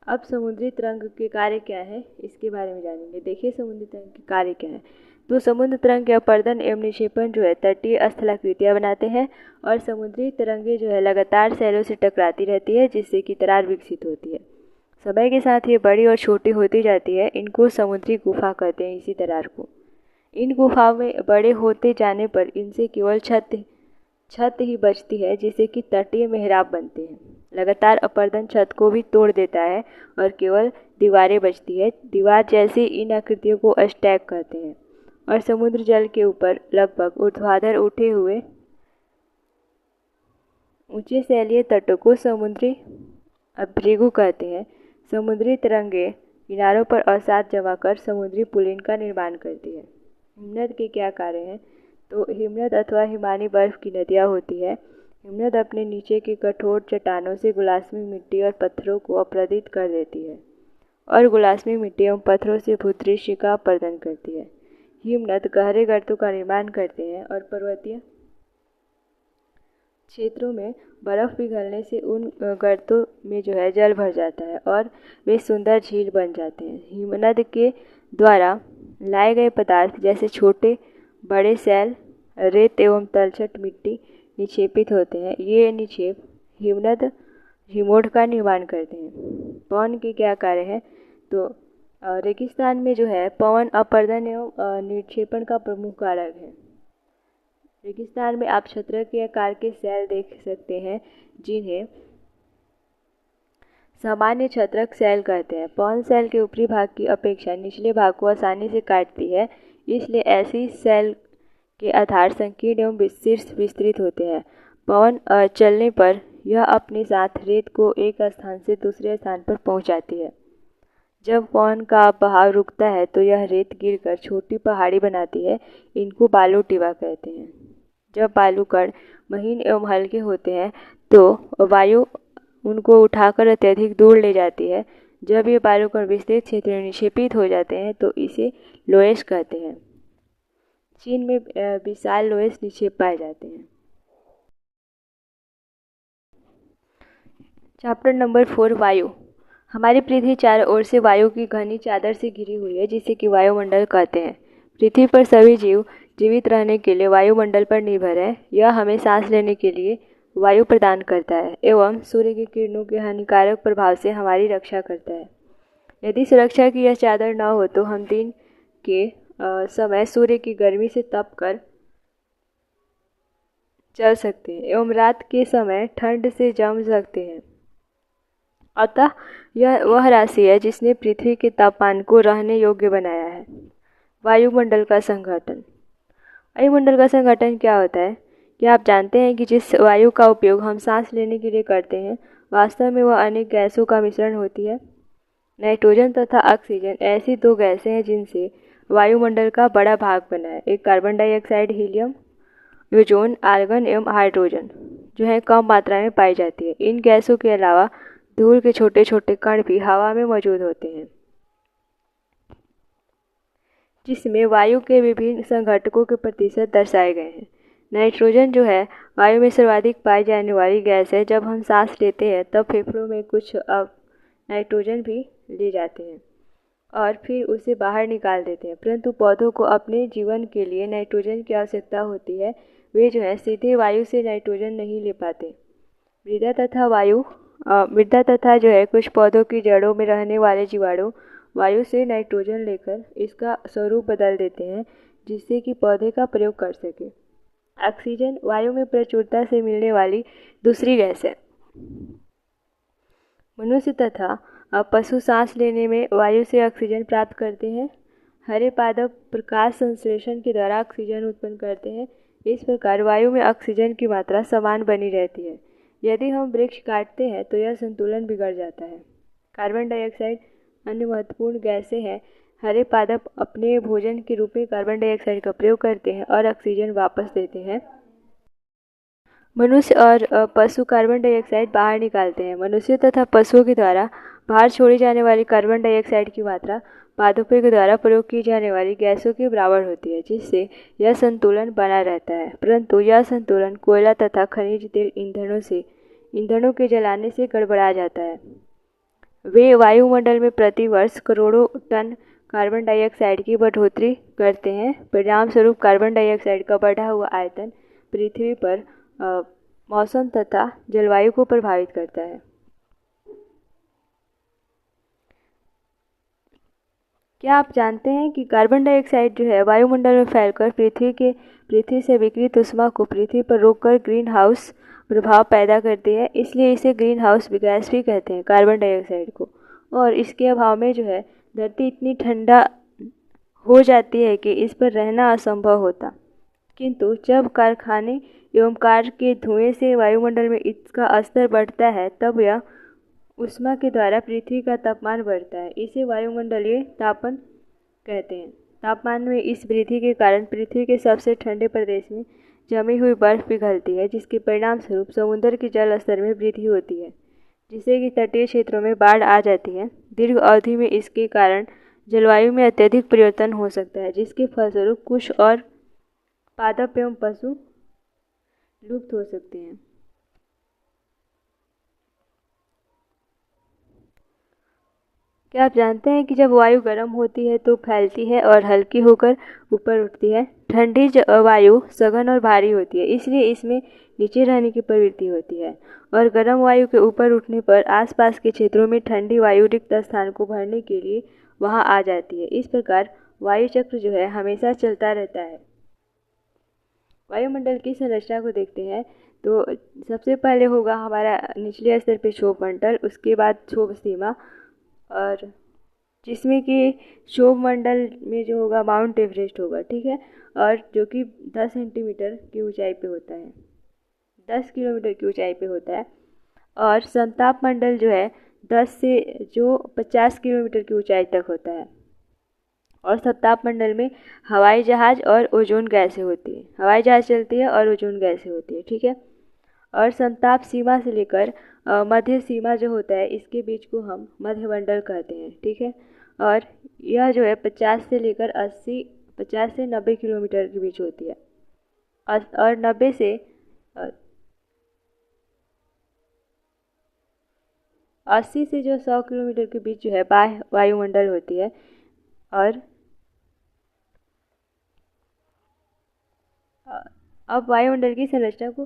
अब समुद्री तरंग के कार्य क्या है, इसके बारे में जानेंगे। देखिए समुद्री तरंग के कार्य क्या है। तो समुद्र तरंग के अपर्दन एवं निक्षेपण जो है तटीय स्थलाकृतियाँ बनाते हैं, और समुद्री तरंगें जो है लगातार सैलों से टकराती रहती है जिससे कि दरार विकसित होती है। समय के साथ ये बड़ी और छोटी होती जाती है। इनको समुद्री गुफा कहते हैं। इसी दरार को इन गुफाओं में बड़े होते जाने पर इनसे केवल छत ही बचती है, जिससे कि तटीय मेहराब बनते हैं। लगातार अपर्दन छत को भी तोड़ देता है और केवल दीवारें बचती है। दीवार जैसी इन आकृतियों को स्टैक कहते हैं, और समुद्र जल के ऊपर लगभग ऊर्ध्वाधर उठे हुए ऊंचे सैलीय तटों को समुद्री अभ्रिगु कहते हैं। समुद्री तरंगे किनारों पर अवसाद जमा कर समुद्री पुलिन का निर्माण करती है। हिमनद के क्या कार्य हैं? तो हिमनद अथवा हिमानी बर्फ की नदियाँ होती है। हिमनद अपने नीचे की कठोर चट्टानों से गुलास्मी मिट्टी और पत्थरों को अपरदित कर देती है, और गुलास्मी मिट्टी एवं पत्थरों से भूदृश्य का अपर्दन करती है। हिमनद गहरे गर्तों का निर्माण करते हैं, और पर्वतीय क्षेत्रों में बर्फ पिघलने से उन गर्तों में जो है जल भर जाता है और वे सुंदर झील बन जाते हैं। हिमनद के द्वारा लाए गए पदार्थ जैसे छोटे बड़े सैल, रेत एवं तलछट मिट्टी निक्षेपित होते हैं। ये निक्षेप हिमनद हिमोड का निर्माण करते हैं। पवन के क्या कार्य हैं? तो रेगिस्तान में जो है पवन अपर्दन एवं निक्षेपण का प्रमुख कारक है। रेगिस्तान में आप छत्र के आकार के सैल देख सकते हैं, जिन्हें सामान्य छत्रक सैल कहते हैं। पवन सैल के ऊपरी भाग की अपेक्षा निचले भाग को आसानी से काटती है, इसलिए ऐसी सैल के आधार संकीर्ण एवं शीर्ष विस्तृत होते हैं। पवन चलने पर यह अपने साथ रेत को एक स्थान से दूसरे स्थान पर पहुंचाती है। जब पवन का बहाव रुकता है तो यह रेत गिरकर छोटी पहाड़ी बनाती है। इनको बालू टिवा कहते हैं। जब बालू कण महीन एवं हल्के होते हैं तो वायु उनको उठाकर अत्यधिक दूर ले जाती है। जब ये बालू कण विस्तृत क्षेत्र में निक्षेपित हो जाते हैं तो इसे लोएश कहते हैं। चीन में विशाल लोएश निक्षेप पाए जाते हैं। चैप्टर नंबर 4 वायु। हमारी पृथ्वी चारों ओर से वायु की घनी चादर से घिरी हुई है, जिसे कि वायुमंडल कहते हैं। पृथ्वी पर सभी जीव जीवित रहने के लिए वायुमंडल पर निर्भर है। यह हमें सांस लेने के लिए वायु प्रदान करता है एवं सूर्य की किरणों के हानिकारक प्रभाव से हमारी रक्षा करता है। यदि सुरक्षा की यह चादर न हो तो हम दिन के समय सूर्य की गर्मी से तप कर चल सकते हैं एवं रात के समय ठंड से जम सकते हैं। अतः यह वह राशि है जिसने पृथ्वी के तापमान को रहने योग्य बनाया है। वायुमंडल का संघटन। वायुमंडल का संगठन क्या होता है? क्या आप जानते हैं कि जिस वायु का उपयोग हम सांस लेने के लिए करते हैं वास्तव में वह अनेक गैसों का मिश्रण होती है। नाइट्रोजन तथा ऑक्सीजन ऐसी दो गैसें हैं जिनसे वायुमंडल का बड़ा भाग बना है। एक carbon dioxide, helium, ozone, argon एवं हाइड्रोजन जो है कम मात्रा में पाई जाती है। इन गैसों के अलावा धूल के छोटे छोटे कण भी हवा में मौजूद होते हैं जिसमें वायु के विभिन्न संघटकों के प्रतिशत दर्शाए गए हैं। नाइट्रोजन जो है वायु में सर्वाधिक पाई जाने वाली गैस है। जब हम सांस लेते हैं तब फेफड़ों में कुछ नाइट्रोजन भी ले जाते हैं और फिर उसे बाहर निकाल देते हैं, परंतु पौधों को अपने जीवन के लिए नाइट्रोजन की आवश्यकता होती है। वे जो है सीधे वायु से नाइट्रोजन नहीं ले पाते। मृदा तथा जो है कुछ पौधों की जड़ों में रहने वाले जीवाणु वायु से नाइट्रोजन लेकर इसका स्वरूप बदल देते हैं जिससे कि पौधे का प्रयोग कर सके। ऑक्सीजन वायु में प्रचुरता से मिलने वाली दूसरी गैस है। मनुष्य तथा पशु सांस लेने में वायु से ऑक्सीजन प्राप्त करते हैं। हरे पादप प्रकाश संश्लेषण के द्वारा ऑक्सीजन उत्पन्न करते हैं। इस प्रकार वायु में ऑक्सीजन की मात्रा समान बनी रहती है। यदि हम वृक्ष काटते हैं तो यह संतुलन बिगड़ जाता है। कार्बन डाइऑक्साइड अन्य महत्वपूर्ण गैसें हैं। हरे पादप अपने भोजन के रूप में कार्बन डाइऑक्साइड का प्रयोग करते हैं और ऑक्सीजन वापस देते हैं। मनुष्य और पशु कार्बन डाइऑक्साइड बाहर निकालते हैं। मनुष्य तथा पशुओं के द्वारा बाहर छोड़ी जाने वाली कार्बन डाइऑक्साइड की मात्रा पादपों के द्वारा प्रयोग की जाने वाली गैसों के बराबर होती है जिससे यह संतुलन बना रहता है। परंतु यह संतुलन कोयला तथा खनिज तेल ईंधनों के जलाने से गड़बड़ा जाता है। वे वायुमंडल में प्रति वर्ष करोड़ों टन कार्बन डाइऑक्साइड की बढ़ोतरी करते हैं। परिणाम स्वरूप कार्बन डाइऑक्साइड का बढ़ा हुआ आयतन पृथ्वी पर मौसम तथा जलवायु को प्रभावित करता है। क्या आप जानते हैं कि कार्बन डाइऑक्साइड जो है वायुमंडल में फैलकर पृथ्वी से विकिरित ऊष्मा को पृथ्वी पर रोककर ग्रीन हाउस प्रभाव पैदा करती है, इसलिए इसे ग्रीन हाउस गैस भी कहते हैं कार्बन डाइऑक्साइड को। और इसके अभाव में जो है धरती इतनी ठंडा हो जाती है कि इस पर रहना असंभव होता। किंतु जब कारखाने एवं कार के धुएं से वायुमंडल में इसका स्तर बढ़ता है तब यह ऊष्मा के द्वारा पृथ्वी का तापमान बढ़ता है। इसे वायुमंडलीय तापन कहते हैं। तापमान में इस वृद्धि के कारण पृथ्वी के सबसे ठंडे प्रदेश में जमी हुई बर्फ पिघलती है जिसके परिणाम स्वरूप समुद्र के जल स्तर में वृद्धि होती है जिससे कि तटीय क्षेत्रों में बाढ़ आ जाती है। दीर्घ अवधि में इसके कारण जलवायु में अत्यधिक परिवर्तन हो सकता है जिसके फलस्वरूप कुछ और पादप एवं पशु लुप्त हो सकते हैं। क्या आप जानते हैं कि जब वायु गर्म होती है तो फैलती है और हल्की होकर ऊपर उठती है। ठंडी वायु सघन और भारी होती है इसलिए इसमें नीचे रहने की प्रवृत्ति होती है और गर्म वायु के ऊपर उठने पर आसपास के क्षेत्रों में ठंडी वायु रिक्त स्थान को भरने के लिए वहां आ जाती है। इस प्रकार वायु चक्र जो है हमेशा चलता रहता है। वायुमंडल की संरचना को देखते हैं तो सबसे पहले होगा हमारा निचले स्तर पे क्षोभ मंडल, उसके बाद क्षोभ सीमा, और जिसमें कि क्षोभ मंडल में जो होगा माउंट एवरेस्ट होगा, ठीक है, और जो कि 10 सेंटीमीटर की ऊंचाई पे होता है, 10 किलोमीटर की ऊंचाई पे होता है। और समताप मंडल जो है 10 से जो 50 किलोमीटर की ऊंचाई तक होता है। और समताप मंडल में हवाई जहाज और ओजोन गैसें होती है। हवाई जहाज चलती है और ओजोन गैसें होती है, ठीक है। और समताप सीमा से लेकर मध्य सीमा जो होता है इसके बीच को हम मध्यमंडल कहते हैं, ठीक है। और यह जो है 50 से 90 किलोमीटर के बीच होती है। और 90 से 80 से जो 100 किलोमीटर के बीच जो है बाह्य वायुमंडल होती है। और अब वायुमंडल की संरचना को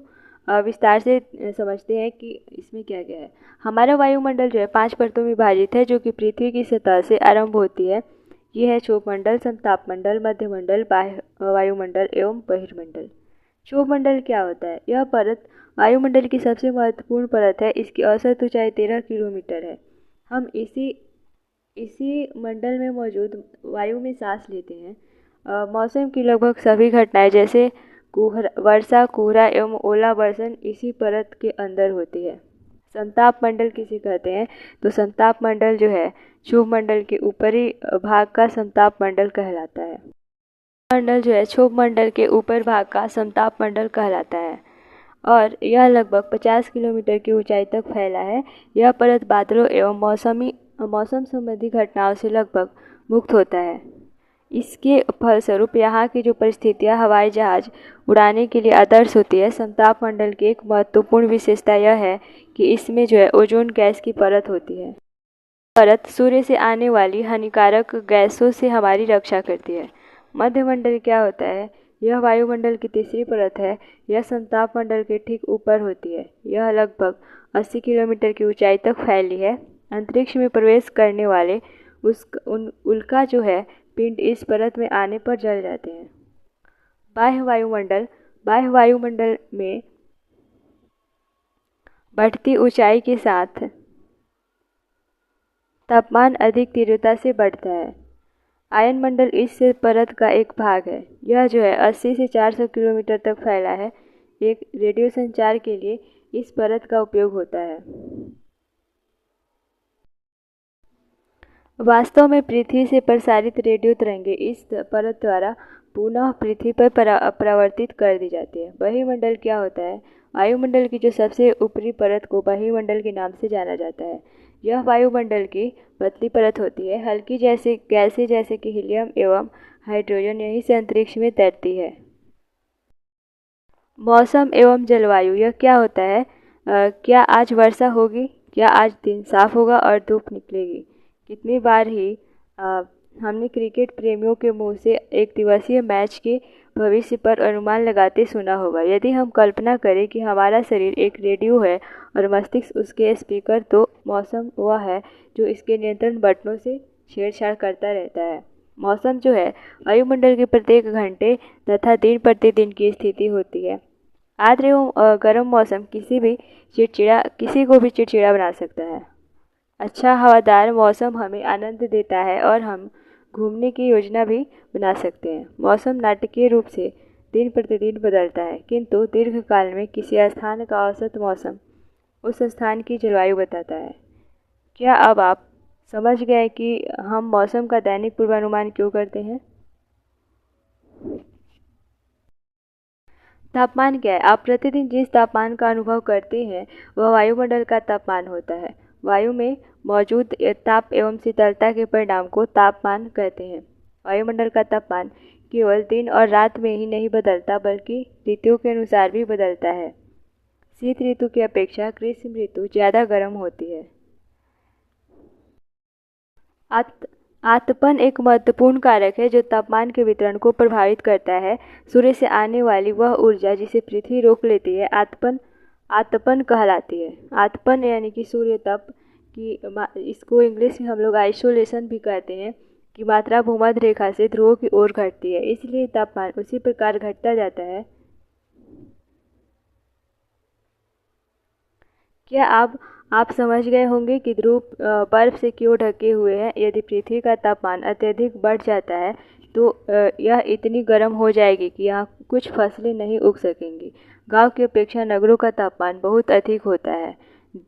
विस्तार से समझते हैं कि इसमें क्या क्या है। हमारा वायुमंडल जो है 5 परतों में विभाजित है, जो कि पृथ्वी की सतह से आरंभ होती है। ये है क्षोभमंडल, समतापमंडल, मध्यमंडल, बाह्य वायुमंडल एवं बहिर्मंडल। क्षोभमंडल क्या होता है? यह परत वायुमंडल की सबसे महत्वपूर्ण परत है। इसकी औसत ऊंचाई 13 किलोमीटर है। हम इसी मंडल में मौजूद वायु में सांस लेते हैं। मौसम की लगभग सभी घटनाएं जैसे वर्षा, कोहरा एवं ओला वर्षण इसी परत के अंदर होती है। संताप मंडल किसे कहते हैं? तो संताप मंडल जो है क्षोभ मंडल के ऊपरी भाग का संताप मंडल कहलाता है। मंडल जो है क्षोभ मंडल के ऊपर भाग का संताप मंडल कहलाता है और यह लगभग 50 किलोमीटर की ऊंचाई तक फैला है। यह परत बादलों एवं मौसम संबंधी घटनाओं से लगभग मुक्त होता है। इसके फलस्वरूप यहाँ की जो परिस्थितियाँ हवाई जहाज उड़ाने के लिए आदर्श होती है। समताप मंडल की एक महत्वपूर्ण विशेषता यह है कि इसमें जो है ओजोन गैस की परत होती है। परत सूर्य से आने वाली हानिकारक गैसों से हमारी रक्षा करती है। मध्यमंडल क्या होता है? यह वायुमंडल की तीसरी परत है। यह संताप मंडल के ठीक ऊपर होती है। यह लगभग 80 किलोमीटर की ऊंचाई तक फैली है। अंतरिक्ष में प्रवेश करने वाले उल्का जो है पिंड इस परत में आने पर जल जाते हैं। बाह्य वायुमंडल में बढ़ती ऊंचाई के साथ तापमान अधिक तीव्रता से बढ़ता है। आयन मंडल इस परत का एक भाग है। यह जो है 80 से 400 किलोमीटर तक फैला है। एक रेडियो संचार के लिए इस परत का उपयोग होता है। वास्तव में पृथ्वी से प्रसारित रेडियो तरंगें इस परत द्वारा पुनः पृथ्वी पर परावर्तित कर दी जाती है। बहिर्मंडल क्या होता है? वायुमंडल की जो सबसे ऊपरी परत को बहिर्मंडल के नाम से जाना जाता है। यह वायुमंडल की पतली परत होती है। हल्की गैसें जैसे कि हीलियम एवं हाइड्रोजन यहीं से अंतरिक्ष में तैरती है। मौसम एवं जलवायु यह क्या होता है? क्या आज वर्षा होगी? क्या आज दिन साफ होगा और धूप निकलेगी? कितनी बार ही हमने क्रिकेट प्रेमियों के मुंह से एक दिवसीय मैच के भविष्य पर अनुमान लगाते सुना होगा। यदि हम कल्पना करें कि हमारा शरीर एक रेडियो है और मस्तिष्क उसके स्पीकर, तो मौसम वह है जो इसके नियंत्रण बटनों से छेड़छाड़ करता रहता है। मौसम जो है वायुमंडल के प्रत्येक घंटे तथा दिन प्रतिदिन की स्थिति होती है। आर्द्र एवं गर्म मौसम किसी को भी चिड़चिड़ा बना सकता है। अच्छा हवादार मौसम हमें आनंद देता है और हम घूमने की योजना भी बना सकते हैं। मौसम नाटकीय रूप से दिन प्रतिदिन बदलता है, किंतु दीर्घकाल में किसी स्थान का औसत मौसम उस स्थान की जलवायु बताता है। क्या अब आप समझ गए कि हम मौसम का दैनिक पूर्वानुमान क्यों करते हैं? तापमान क्या है? आप प्रतिदिन जिस तापमान का अनुभव करते हैं वह वायुमंडल का तापमान होता है। वायु में मौजूद ताप एवं शीतलता के परिणाम को तापमान कहते हैं। वायुमंडल का तापमान केवल दिन और रात में ही नहीं बदलता, बल्कि ऋतुओं के अनुसार भी बदलता है। शीत ऋतु की अपेक्षा ग्रीष्म ऋतु ज़्यादा गर्म होती है। आतपन एक महत्वपूर्ण कारक है जो तापमान के वितरण को प्रभावित करता है। सूर्य से आने वाली वह ऊर्जा जिसे पृथ्वी रोक लेती है आतपन कहलाती है। आतपन यानी कि सूर्य तप की इसको इंग्लिश में हम लोग आइसोलेशन भी कहते हैं की मात्रा भूमध्य रेखा से ध्रुवों की ओर घटती है। इसलिए तापमान उसी प्रकार घटता जाता है। क्या आप समझ गए होंगे कि ध्रुव बर्फ से क्यों ढके हुए हैं। यदि पृथ्वी का तापमान अत्यधिक बढ़ जाता है तो यह इतनी गर्म हो जाएगी कि यहाँ कुछ फसलें नहीं उग सकेंगी। गांव की अपेक्षा नगरों का तापमान बहुत अधिक होता है।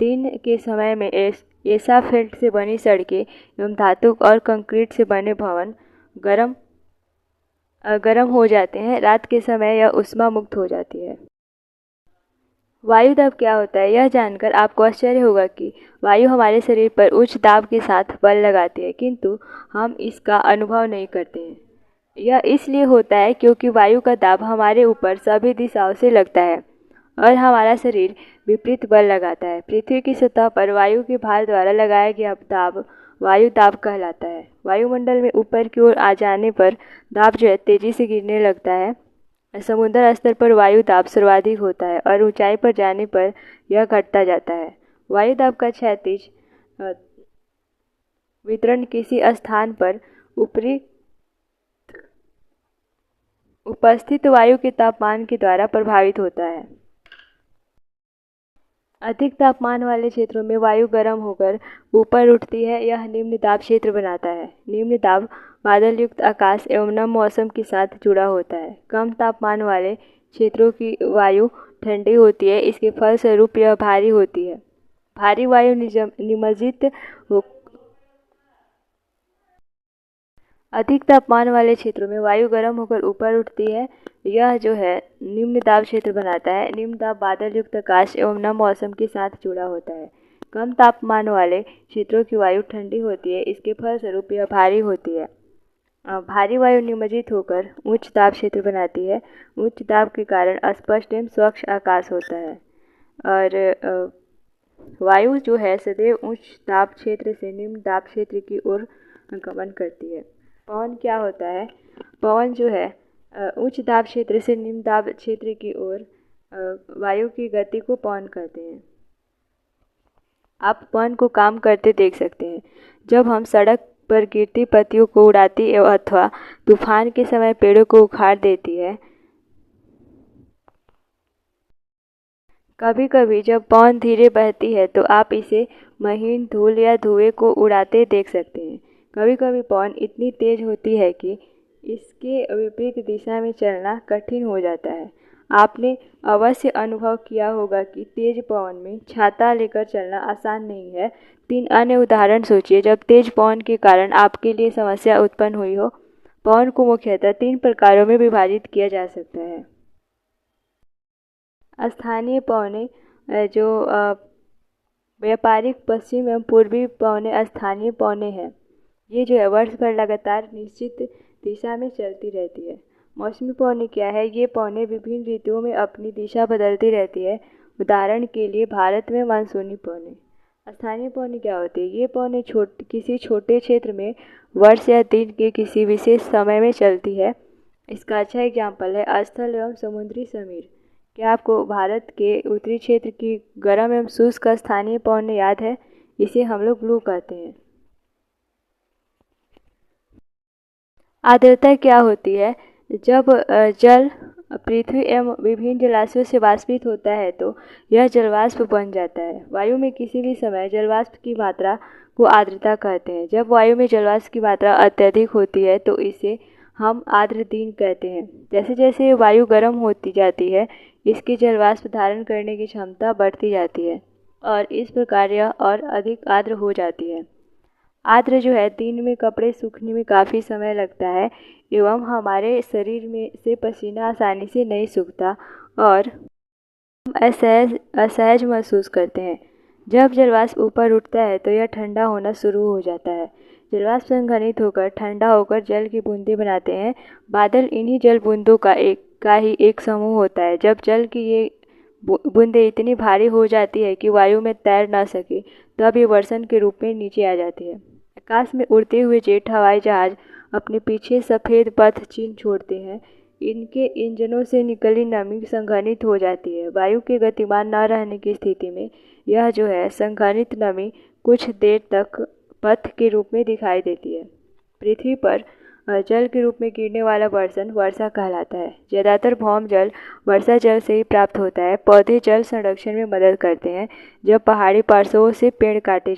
दिन के समय में एसाफेल्ट से बनी सड़कें एवं धातु और कंक्रीट से बने भवन गर्म हो जाते हैं। रात के समय यह ऊष्मा मुक्त हो जाती है। वायु दाब क्या होता है? यह जानकर आपको आश्चर्य होगा कि वायु हमारे शरीर पर उच्च दाब के साथ बल लगाती है, किंतु हम इसका अनुभव नहीं करते हैं। यह इसलिए होता है क्योंकि वायु का दाब हमारे ऊपर सभी दिशाओं से लगता है और हमारा शरीर विपरीत बल लगाता है। पृथ्वी की सतह पर वायु के भार द्वारा लगाया गया दाब वायु दाब कहलाता है। वायुमंडल में ऊपर की ओर आ जाने पर दाब जो है तेजी से गिरने लगता है। समुद्र स्तर पर वायु दाब सर्वाधिक होता है और ऊंचाई पर जाने पर यह घटता जाता है। वायु दाब का क्षैतिज वितरण किसी स्थान पर ऊपरी उपस्थित वायु के तापमान के द्वारा प्रभावित होता है। अधिक तापमान वाले क्षेत्रों में वायु गर्म होकर ऊपर उठती है, यह निम्न दाब क्षेत्र बनाता है। निम्न दाब बादल युक्त आकाश एवं नम मौसम के साथ जुड़ा होता है। कम तापमान वाले क्षेत्रों की वायु ठंडी होती है, इसके फलस्वरूप यह भारी होती है। भारी वायु निमज्जित हो अधिक तापमान वाले क्षेत्रों में वायु गर्म होकर ऊपर उठती है, यह जो है निम्न दाब क्षेत्र बनाता है। निम्न दाब बादल युक्त आकाश एवं नम मौसम के साथ जुड़ा होता है। कम तापमान वाले क्षेत्रों की वायु ठंडी होती है, इसके फलस्वरूप यह भारी होती है। भारी वायु निमज्जित होकर उच्च दाब क्षेत्र बनाती है। उच्च दाब के कारण अस्पष्ट एवं स्वच्छ आकाश होता है। और वायु जो है सदैव उच्च दाब क्षेत्र से निम्न दाब क्षेत्र की ओर गमन करती है। पवन क्या होता है? पवन जो है उच्च दाब क्षेत्र से निम्न दाब क्षेत्र की ओर वायु की गति को पवन कहते हैं। आप पवन को काम करते देख सकते हैं। जब हम सड़क पर गिरती पत्तियों को उड़ाती अथवा तूफान के समय पेड़ों को उखाड़ देती है। कभी कभी जब पवन धीरे बहती है तो आप इसे महीन धूल या धुएं को उड़ाते देख सकते हैं। कभी कभी पवन इतनी तेज होती है कि इसके विपरीत दिशा में चलना कठिन हो जाता है। आपने अवश्य अनुभव किया होगा कि तेज पवन में छाता लेकर चलना आसान नहीं है। 3 अन्य उदाहरण सोचिए जब तेज पवन के कारण आपके लिए समस्या उत्पन्न हुई हो। पवन को मुख्यतः 3 प्रकारों में विभाजित किया जा सकता है। स्थानीय पवनें, जो व्यापारिक पश्चिम एवं पूर्वी पवनें स्थानीय पवनें हैं। ये जो है वर्ष भर लगातार निश्चित दिशा में चलती रहती है। मौसमी पवनें क्या है? ये पवनें विभिन्न ऋतुओं में अपनी दिशा बदलती रहती है। उदाहरण के लिए भारत में मानसूनी पवनें। स्थानीय पवनें क्या होती है? ये पवनें किसी छोटे क्षेत्र में वर्ष या दिन के किसी विशेष समय में चलती है। इसका अच्छा एग्जाम्पल है स्थल एवं समुद्री समीर। क्या आपको भारत के उत्तरी क्षेत्र की गर्म एवं शुष्क स्थानीय पवनें याद है? इसे हम लोग लू कहते हैं। आर्द्रता क्या होती है? जब जल पृथ्वी एवं विभिन्न जलाशयों से वाष्पित होता है तो यह जलवाष्प बन जाता है। वायु में किसी भी समय जलवाष्प की मात्रा को आर्द्रता कहते हैं। जब वायु में जलवाष्प की मात्रा अत्यधिक होती है तो इसे हम आर्द्र दिन कहते हैं। जैसे जैसे वायु गर्म होती जाती है, इसकी जलवाष्प धारण करने की क्षमता बढ़ती जाती है और इस प्रकार यह और अधिक आर्द्र हो जाती है। आर्द्र जो है दिन में कपड़े सूखने में काफ़ी समय लगता है एवं हमारे शरीर में से पसीना आसानी से नहीं सूखता और हम असहज महसूस करते हैं। जब जलवाष्प ऊपर उठता है तो यह ठंडा होना शुरू हो जाता है। जलवाष्प संघनित होकर ठंडा होकर जल की बूंदें बनाते हैं। बादल इन्हीं जल बूंदों का ही एक समूह होता है। जब जल की ये बूंदें इतनी भारी हो जाती है कि वायु में तैर न सके तब ये वर्षण के रूप में नीचे आ जाती है। आकाश में उड़ते हुए जेट हवाई जहाज अपने पीछे सफ़ेद पथ चिन्ह छोड़ते हैं। इनके इंजनों से निकली नमी संघनित हो जाती है। वायु के गतिमान न रहने की स्थिति में यह जो है संघनित नमी कुछ देर तक पथ के रूप में दिखाई देती है। पृथ्वी पर जल के रूप में गिरने वाला वर्षण वर्षा कहलाता है। ज़्यादातर भौम जल वर्षा जल से ही प्राप्त होता है। पौधे जल संरक्षण में मदद करते हैं। जब पहाड़ी पार्श्वों से पेड़ काटे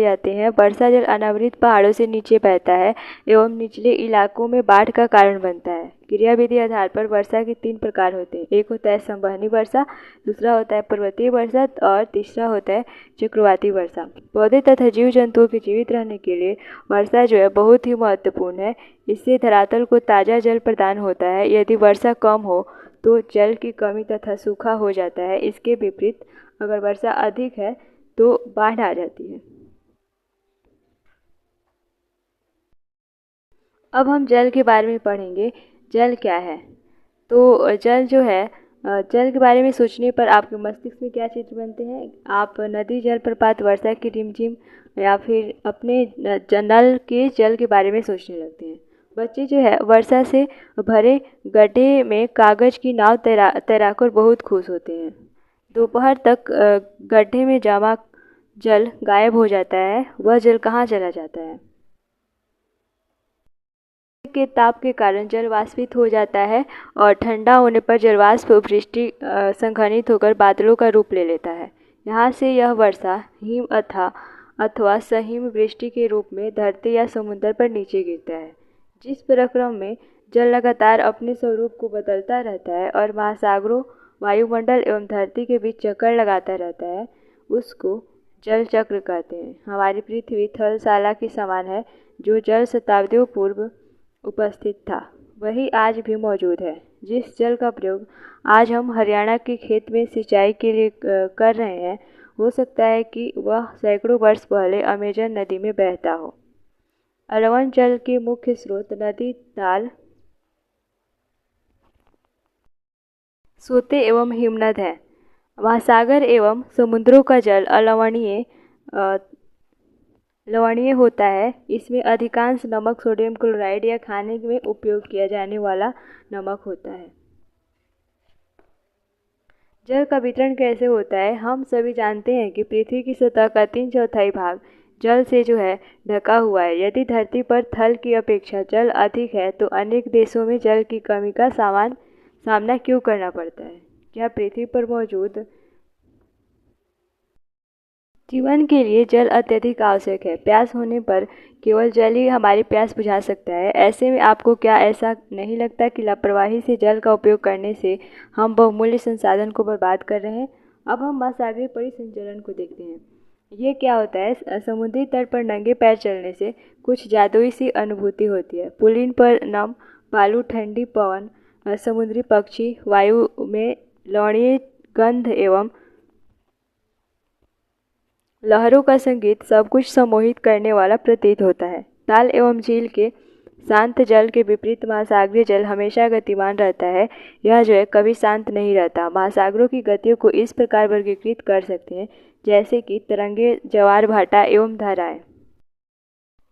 जाते हैं, वर्षा जल अनावृत पहाड़ों से नीचे बहता है एवं निचले इलाकों में बाढ़ का कारण बनता है। क्रियाविधि आधार पर वर्षा के 3 प्रकार होते हैं। एक होता है संवहनी वर्षा, दूसरा होता है पर्वतीय वर्षा और तीसरा होता है चक्रवाती वर्षा। पौधे तथा जीव जंतुओं के जीवित रहने के लिए वर्षा जो है बहुत ही महत्वपूर्ण है। इससे धरातल को ताज़ा जल प्रदान होता है। यदि वर्षा कम हो तो जल की कमी तथा सूखा हो जाता है। इसके विपरीत अगर वर्षा अधिक है तो बाढ़ आ जाती है। अब हम जल के बारे में पढ़ेंगे। जल क्या है? तो जल जो है, जल के बारे में सोचने पर आपके मस्तिष्क में क्या चित्र बनते हैं? आप नदी, जलप्रपात, वर्षा की रिमझिम या फिर अपने नल के जल के बारे में सोचने लगते हैं। बच्चे जो है वर्षा से भरे गड्ढे में कागज की नाव तैराकर बहुत खुश होते हैं। दोपहर तक गड्ढे में जमा जल गायब हो जाता है। वह जल कहाँ चला जाता है? के ताप के कारण जल वाष्पित हो जाता है और ठंडा होने पर जलवाष्प वृष्टि संघनित होकर बादलों का रूप ले लेता है। यहाँ से यह वर्षा हिम अथवा सहिम वृष्टि के रूप में धरती या समुद्र पर नीचे गिरता है। जिस प्रक्रम में जल लगातार अपने स्वरूप को बदलता रहता है और महासागरों, वायुमंडल एवं धरती के बीच चक्कर लगाता रहता है, उसको जल चक्र कहते हैं। हमारी पृथ्वी थलशाला के समान है, जो जल शताब्दियों पूर्व उपस्थित था, वही आज भी मौजूद है। जिस जल का प्रयोग आज हम हरियाणा के खेत में सिंचाई के लिए कर रहे हैं, हो सकता है कि वह सैकड़ों वर्ष पहले अमेजन नदी में बहता हो। अलवन जल के मुख्य स्रोत नदी, ताल, सोते एवं हिमनद हैं। महासागर एवं समुद्रों का जल लवणीय होता है। इसमें अधिकांश नमक सोडियम क्लोराइड या खाने में उपयोग किया जाने वाला नमक होता है। जल का वितरण कैसे होता है? हम सभी जानते हैं कि पृथ्वी की सतह का 3/4 भाग जल से जो है ढका हुआ है। यदि धरती पर थल की अपेक्षा जल अधिक है तो अनेक देशों में जल की कमी का सामना क्यों करना पड़ता है? क्या पृथ्वी पर मौजूद जीवन के लिए जल अत्यधिक आवश्यक है। प्यास होने पर केवल जल ही हमारी प्यास बुझा सकता है। ऐसे में आपको क्या ऐसा नहीं लगता कि लापरवाही से जल का उपयोग करने से हम बहुमूल्य संसाधन को बर्बाद कर रहे हैं? अब हम महासागरीय परिसंचरण को देखते हैं। ये क्या होता है? समुद्री तट पर नंगे पैर चलने से कुछ जादुई सी अनुभूति होती है। पुलिन पर नम बालू, ठंडी पवन, समुद्री पक्षी, वायु में लवणीय गंध एवं लहरों का संगीत सब कुछ सम्मोहित करने वाला प्रतीत होता है। ताल एवं झील के शांत जल के विपरीत महासागरीय जल हमेशा गतिमान रहता है। यह जो है कभी शांत नहीं रहता। महासागरों की गतियों को इस प्रकार वर्गीकृत कर सकते हैं जैसे कि तरंगे, ज्वार भाटा एवं धाराएं।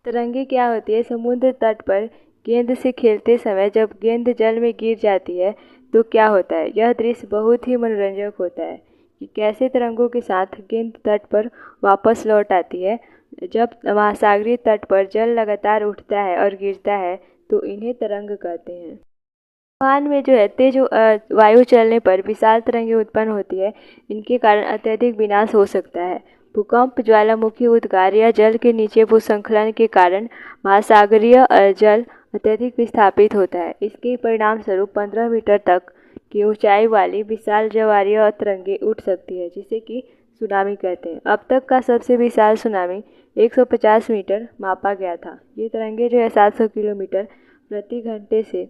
तरंगे क्या होती है? समुद्र तट पर गेंद से खेलते समय जब गेंद जल में गिर जाती है तो क्या होता है? यह दृश्य बहुत ही मनोरंजक होता है कि कैसे तरंगों के साथ गेंद तट पर वापस लौट आती है। जब महासागरीय तट पर जल लगातार उठता है और गिरता है तो इन्हें तरंग कहते हैं। तूफान में जो है तेज वायु चलने पर विशाल तरंगें उत्पन्न होती है। इनके कारण अत्यधिक विनाश हो सकता है। भूकंप, ज्वालामुखी उद्गार या जल के नीचे भूस्खलन के कारण महासागरीय जल अत्यधिक विस्थापित होता है। इसके परिणाम स्वरूप 15 मीटर तक की ऊंचाई वाली विशाल ज्वारीय तरंगें उठ सकती है, जिसे कि सुनामी कहते हैं। अब तक का सबसे विशाल सुनामी 150 मीटर मापा गया था। ये तरंगें जो है 700 किलोमीटर प्रति घंटे से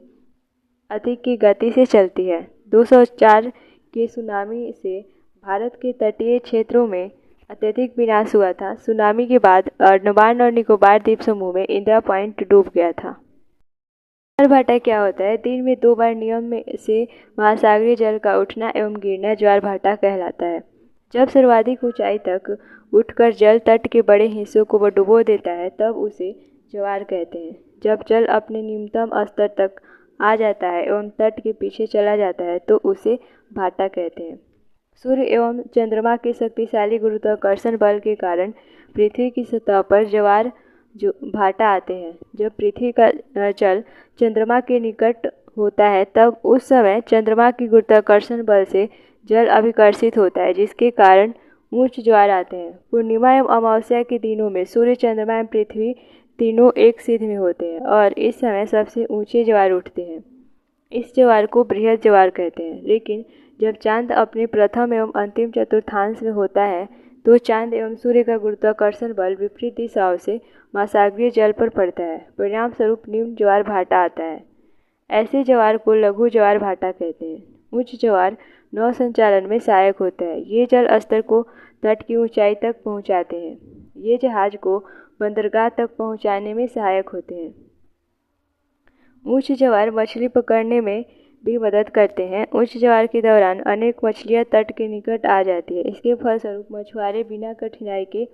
अधिक की गति से चलती है। 204 के सुनामी से भारत के तटीय क्षेत्रों में अत्यधिक विनाश हुआ था। सुनामी के बाद अंडमान और निकोबार द्वीप समूह में इंदिरा पॉइंट डूब गया था। ज्वार भाटा क्या होता है? दिन में 2 बार नियम में से महासागरीय जल का उठना एवं गिरना ज्वार भाटा कहलाता है। जब सर्वाधिक ऊंचाई तक उठकर जल तट के बड़े हिस्सों को डुबो देता है तब उसे ज्वार कहते हैं। जब जल अपने न्यूनतम स्तर तक आ जाता है एवं तट के पीछे चला जाता है तो उसे भाटा कहते हैं। सूर्य एवं चंद्रमा के शक्तिशाली गुरुत्वाकर्षण बल के कारण पृथ्वी की सतह पर ज्वार भाटा आते हैं। जब पृथ्वी का जल चंद्रमा के निकट होता है तब उस समय चंद्रमा की गुरुत्वाकर्षण बल से जल अभिकर्षित होता है, जिसके कारण ऊंच ज्वार आते हैं। पूर्णिमा एवं अमावस्या के दिनों में सूर्य, चंद्रमा एवं पृथ्वी तीनों एक सिध में होते हैं और इस समय सबसे ऊंचे ज्वार उठते हैं। इस ज्वार को बृहद ज्वार कहते हैं। लेकिन जब चांद अपने प्रथम एवं अंतिम चतुर्थांश में होता है तो चांद एवं सूर्य का गुरुत्वाकर्षण बल विपरीत दिशाओं से महासागरीय जल पर पड़ता है। परिणाम स्वरूप निम्न ज्वार भाटा आता है। ऐसे ज्वार को लघु ज्वार भाटा कहते हैं। उच्च ज्वार नौ संचालन में सहायक होता है। ये जल स्तर को तट की ऊंचाई तक पहुंचाते हैं। ये जहाज को बंदरगाह तक पहुंचाने में सहायक होते हैं। उच्च ज्वार मछली पकड़ने में भी मदद करते हैं। उच्च ज्वार के दौरान अनेक मछलियां तट के निकट आ जाती है। इसके फलस्वरूप मछुआरे बिना कठिनाई के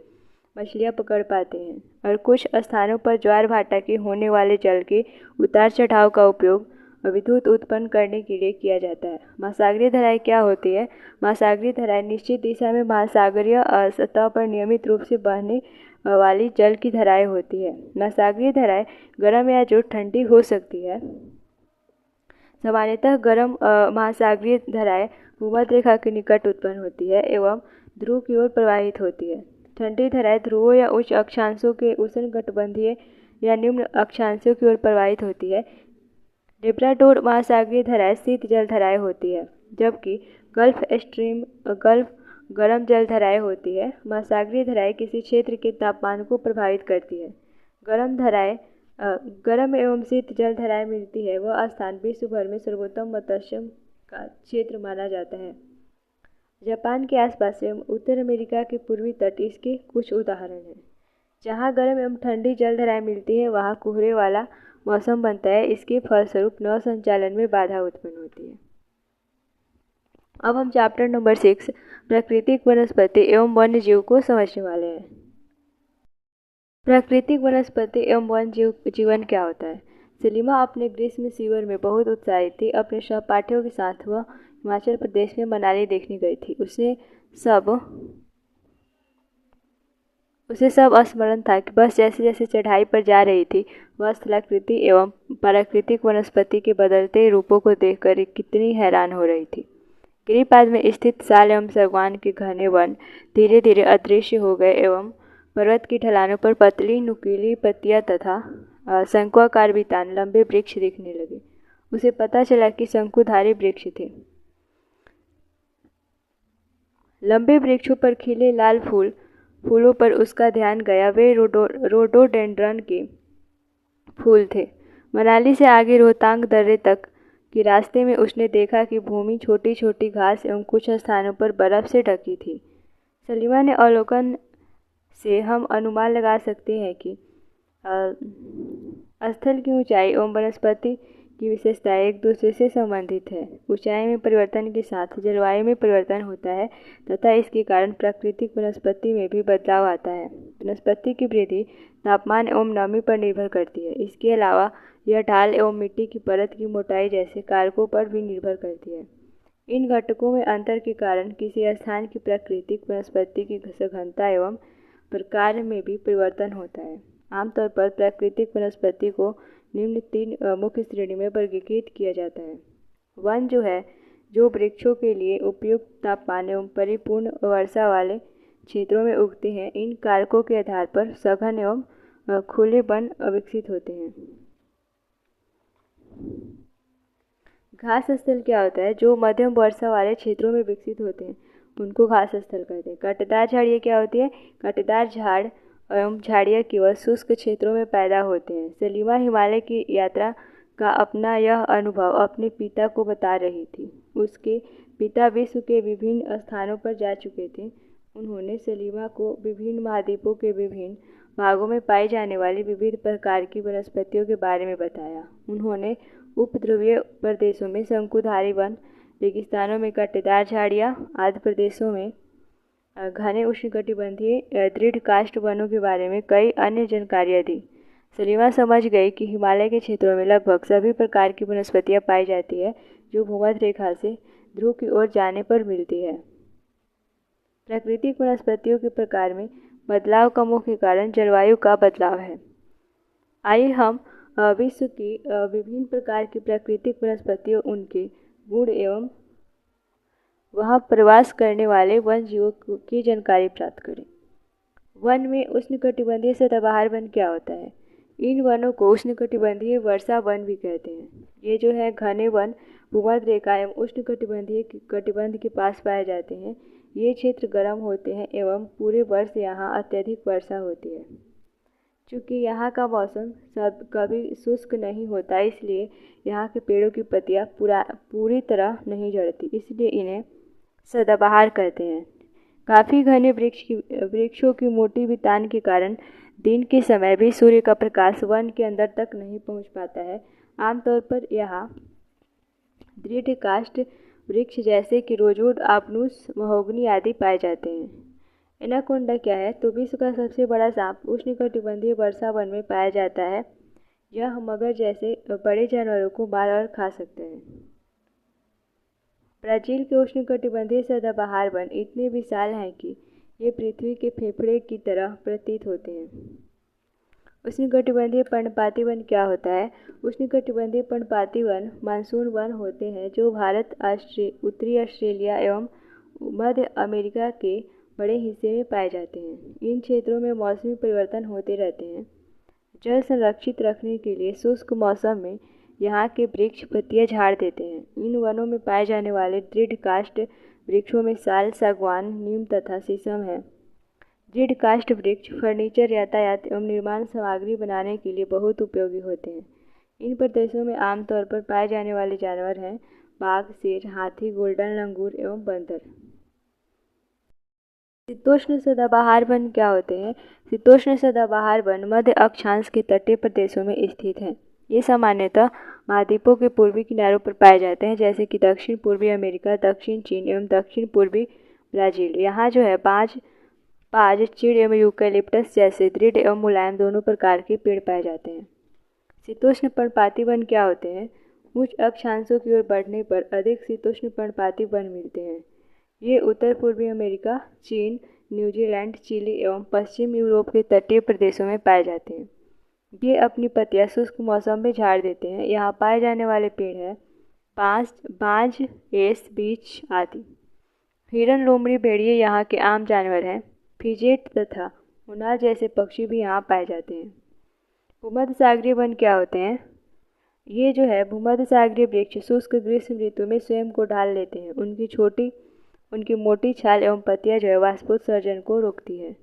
मछलियाँ पकड़ पाते हैं। और कुछ स्थानों पर ज्वार भाटा के होने वाले जल के उतार चढ़ाव का उपयोग विद्युत उत्पन्न करने के लिए किया जाता है। महासागरीय धाराएं क्या होती है? महासागरीय धाराएं निश्चित दिशा में महासागरीय सतह पर नियमित रूप से बहने वाली जल की धाराएं होती है। महासागरीय धाराएं गर्म या जो ठंडी हो सकती है। सामान्यतः गर्म महासागरीय धाराएं भूमध्य रेखा के निकट उत्पन्न होती है एवं ध्रुव की ओर प्रवाहित होती है। ठंडी धाराएं ध्रुवों या उच्च अक्षांशों के उष्णकटिबंधीय या निम्न अक्षांशों की ओर प्रवाहित होती है। लेब्राडोर महासागरीय धाराएं शीत जल धाराएं होती है, जबकि गल्फ स्ट्रीम गर्म जल धाराएं होती है। महासागरीय धाराएं किसी क्षेत्र के तापमान को प्रभावित करती है। गर्म एवं शीत जल धाराएं मिलती है वह स्थान विश्व भर में सर्वोत्तम मत्स्य का क्षेत्र माना जाता है। जापान के आसपास एवं उत्तर अमेरिका के पूर्वी तट इसके कुछ उदाहरण हैं। जहाँ गर्म एवं ठंडी जल धाराएं मिलती है वहाँ कोहरे वाला मौसम बनता है। इसके फलस्वरूप नौ संचालन में बाधा उत्पन्न होती है। अब हम चैप्टर नंबर 6 प्राकृतिक वनस्पति एवं वन्य जीव को समझने वाले हैं। प्राकृतिक वनस्पति एवं वन्य जीवन क्या होता है? सलीमा अपने ग्रीष्म शिविर में बहुत उत्साहित थी। अपने सहपाठियों के साथ वह हिमाचल प्रदेश में मनाली देखने गई थी। उसे सब स्मरण था कि बस जैसे जैसे चढ़ाई पर जा रही थी वह स्थलाकृति एवं प्राकृतिक वनस्पति के बदलते रूपों को देखकर कितनी हैरान हो रही थी। गिरिपाद में स्थित साल एवं सागवान के घने वन धीरे धीरे अदृश्य हो गए एवं पर्वत की ढलानों पर पतली नुकीली पत्तियां तथा शंकुआकार वितान लंबे वृक्ष दिखने लगे। उसे पता चला कि शंकुधारी वृक्ष थे। लंबे वृक्षों पर खिले लाल फूलों पर उसका ध्यान गया। वे रोडोडेंड्रन के फूल थे। मनाली से आगे रोहतांग दर्रे तक के रास्ते में उसने देखा कि भूमि छोटी छोटी घास एवं कुछ स्थानों पर बर्फ से ढकी थी। सलीमा ने अवलोकन से हम अनुमान लगा सकते हैं कि स्थल की ऊंचाई एवं वनस्पति की विशेषताएं एक दूसरे से संबंधित है। ऊंचाई में परिवर्तन के साथ जलवायु में परिवर्तन होता है तथा इसके कारण प्राकृतिक वनस्पति में भी बदलाव आता है। वनस्पति की वृद्धि तापमान एवं नमी पर निर्भर करती है। इसके अलावा यह ढाल एवं मिट्टी की परत की मोटाई जैसे कारकों पर भी निर्भर करती है। इन घटकों में अंतर के कारण किसी स्थान की प्राकृतिक वनस्पति की सघनता एवं प्रकार में भी परिवर्तन होता है। आमतौर पर प्राकृतिक वनस्पति को निम्न 3 मुख्य श्रेणी में वर्गीकृत किया जाता है। वन जो वृक्षों के लिए उपयुक्त तापमान एवं परिपूर्ण वर्षा वाले क्षेत्रों में उगते हैं। इन कारकों के आधार पर सघन एवं खुले वन विकसित होते हैं। घास स्थल क्या होता है? जो मध्यम वर्षा वाले क्षेत्रों में विकसित होते हैं उनको घास स्थल कहते हैं। कांटेदार झाड़ियाँ क्या होती है? कांटेदार झाड़ एवं झाड़ियाँ केवल शुष्क क्षेत्रों में पैदा होते हैं। सलीमा हिमालय की यात्रा का अपना यह अनुभव अपने पिता को बता रही थी। उसके पिता विश्व के विभिन्न स्थानों पर जा चुके थे। उन्होंने सलीमा को विभिन्न महाद्वीपों के विभिन्न भागों में पाई जाने वाली विविध प्रकार की वनस्पतियों के बारे में बताया। उन्होंने उपध्रुवीय प्रदेशों में शंकुधारी वन, रेगिस्तानों में कांटेदार झाड़ियाँ, आदि प्रदेशों में घने उष्णकटिबंधीय दृढ़ काष्ठ वनों के बारे में कई अन्य जानकारियाँ दी। सलीमा समझ गई कि हिमालय के क्षेत्रों में लगभग सभी प्रकार की वनस्पतियाँ पाई जाती है जो भूमध्य रेखा से ध्रुव की ओर जाने पर मिलती है। प्राकृतिक वनस्पतियों के प्रकार में बदलाव का मुख्य कारण जलवायु का बदलाव है। आइए हम विश्व की विभिन्न प्रकार की प्राकृतिक वनस्पतियों, उनके गुण एवं वहाँ प्रवास करने वाले वन जीवों की जानकारी प्राप्त करें। वन में उष्णकटिबंधीय सदाबहार वन क्या होता है? इन वनों को उष्णकटिबंधीय वर्षा वन भी कहते हैं। ये जो है घने वन भूमध्य रेखा एवं उष्णकटिबंधीय कटिबंध के पास पाए जाते हैं। ये क्षेत्र गर्म होते हैं एवं पूरे वर्ष यहाँ अत्यधिक वर्षा होती है। चूँकि यहाँ का मौसम कभी शुष्क नहीं होता, इसलिए यहाँ के पेड़ों की पत्तियाँ पूरी तरह नहीं झड़ती, इसलिए इन्हें सदाबहार कहते हैं। काफ़ी घने वृक्षों की मोटी वितान के कारण दिन के समय भी सूर्य का प्रकाश वन के अंदर तक नहीं पहुँच पाता है। आमतौर पर यहाँ दृढ़ काष्ठ वृक्ष जैसे कि रोजवुड, आपनूस, महोगनी आदि पाए जाते हैं। एनाकोंडा क्या है? तो विश्व का सबसे बड़ा सांप उष्णकटिबंधीय वर्षा वन में पाया जाता है। यह मगर जैसे बड़े जानवरों को मार और खा सकते हैं। ब्राज़ील के उष्णकटिबंधीय सदाबहार वन इतने विशाल हैं कि ये पृथ्वी के फेफड़े की तरह प्रतीत होते हैं। उष्णकटिबंधीय पर्णपाती वन क्या होता है? उष्णकटिबंधीय पर्णपाती वन मानसून वन होते हैं जो भारत, उत्तरी ऑस्ट्रेलिया एवं मध्य अमेरिका के बड़े हिस्से में पाए जाते हैं। इन क्षेत्रों में मौसमी परिवर्तन होते रहते हैं। जल संरक्षित रखने के लिए शुष्क मौसम में यहाँ के वृक्ष पत्तियाँ झाड़ देते हैं। इन वनों में पाए जाने वाले दृढ़ काष्ठ वृक्षों में साल, सागवान, नीम तथा शीशम है। दृढ़ काष्ठ वृक्ष फर्नीचर, यातायात एवं निर्माण सामग्री बनाने के लिए बहुत उपयोगी होते हैं। इन प्रदेशों में आमतौर पर पाए जाने वाले जानवर हैं बाघ, शेर, हाथी, गोल्डन लंगूर एवं बंदर। शीतोष्ण सदाबहार वन क्या होते हैं? शीतोष्ण सदाबहार वन मध्य अक्षांश के तटीय प्रदेशों में स्थित हैं। ये सामान्यतः महाद्वीपों के पूर्वी किनारों पर पाए जाते हैं, जैसे कि दक्षिण पूर्वी अमेरिका, दक्षिण चीन एवं दक्षिण पूर्वी ब्राज़ील। यहाँ जो है बाज, चीड़ एवं यूकैलिप्टस जैसे दृढ़ एवं मुलायम दोनों प्रकार के पेड़ पाए जाते हैं। शीतोष्ण पर्णपाती वन क्या होते हैं? उच्च अक्षांशों की ओर बढ़ने पर अधिक शीतोष्ण पर्णपाती वन मिलते हैं। ये उत्तर पूर्वी अमेरिका, चीन, न्यूजीलैंड, चिली एवं पश्चिम यूरोप के तटीय प्रदेशों में पाए जाते हैं। ये अपनी पत्तियां शुष्क मौसम में झाड़ देते हैं। यहाँ पाए जाने वाले पेड़ हैं बांज, एस, बीच आदि। हिरन, लोमड़ी, भेड़िए यहाँ के आम जानवर हैं। फिजेट तथा मुनार जैसे पक्षी भी यहाँ पाए जाते हैं। भूमध्य सागरीय वन क्या होते हैं? ये जो है भूमध्य सागरीय वृक्ष शुष्क ग्रीष्म ऋतु में स्वयं को ढाल लेते हैं। उनकी मोटी छाल एवं पत्तियां जो है वाष्पोत्सर्जन को रोकती है।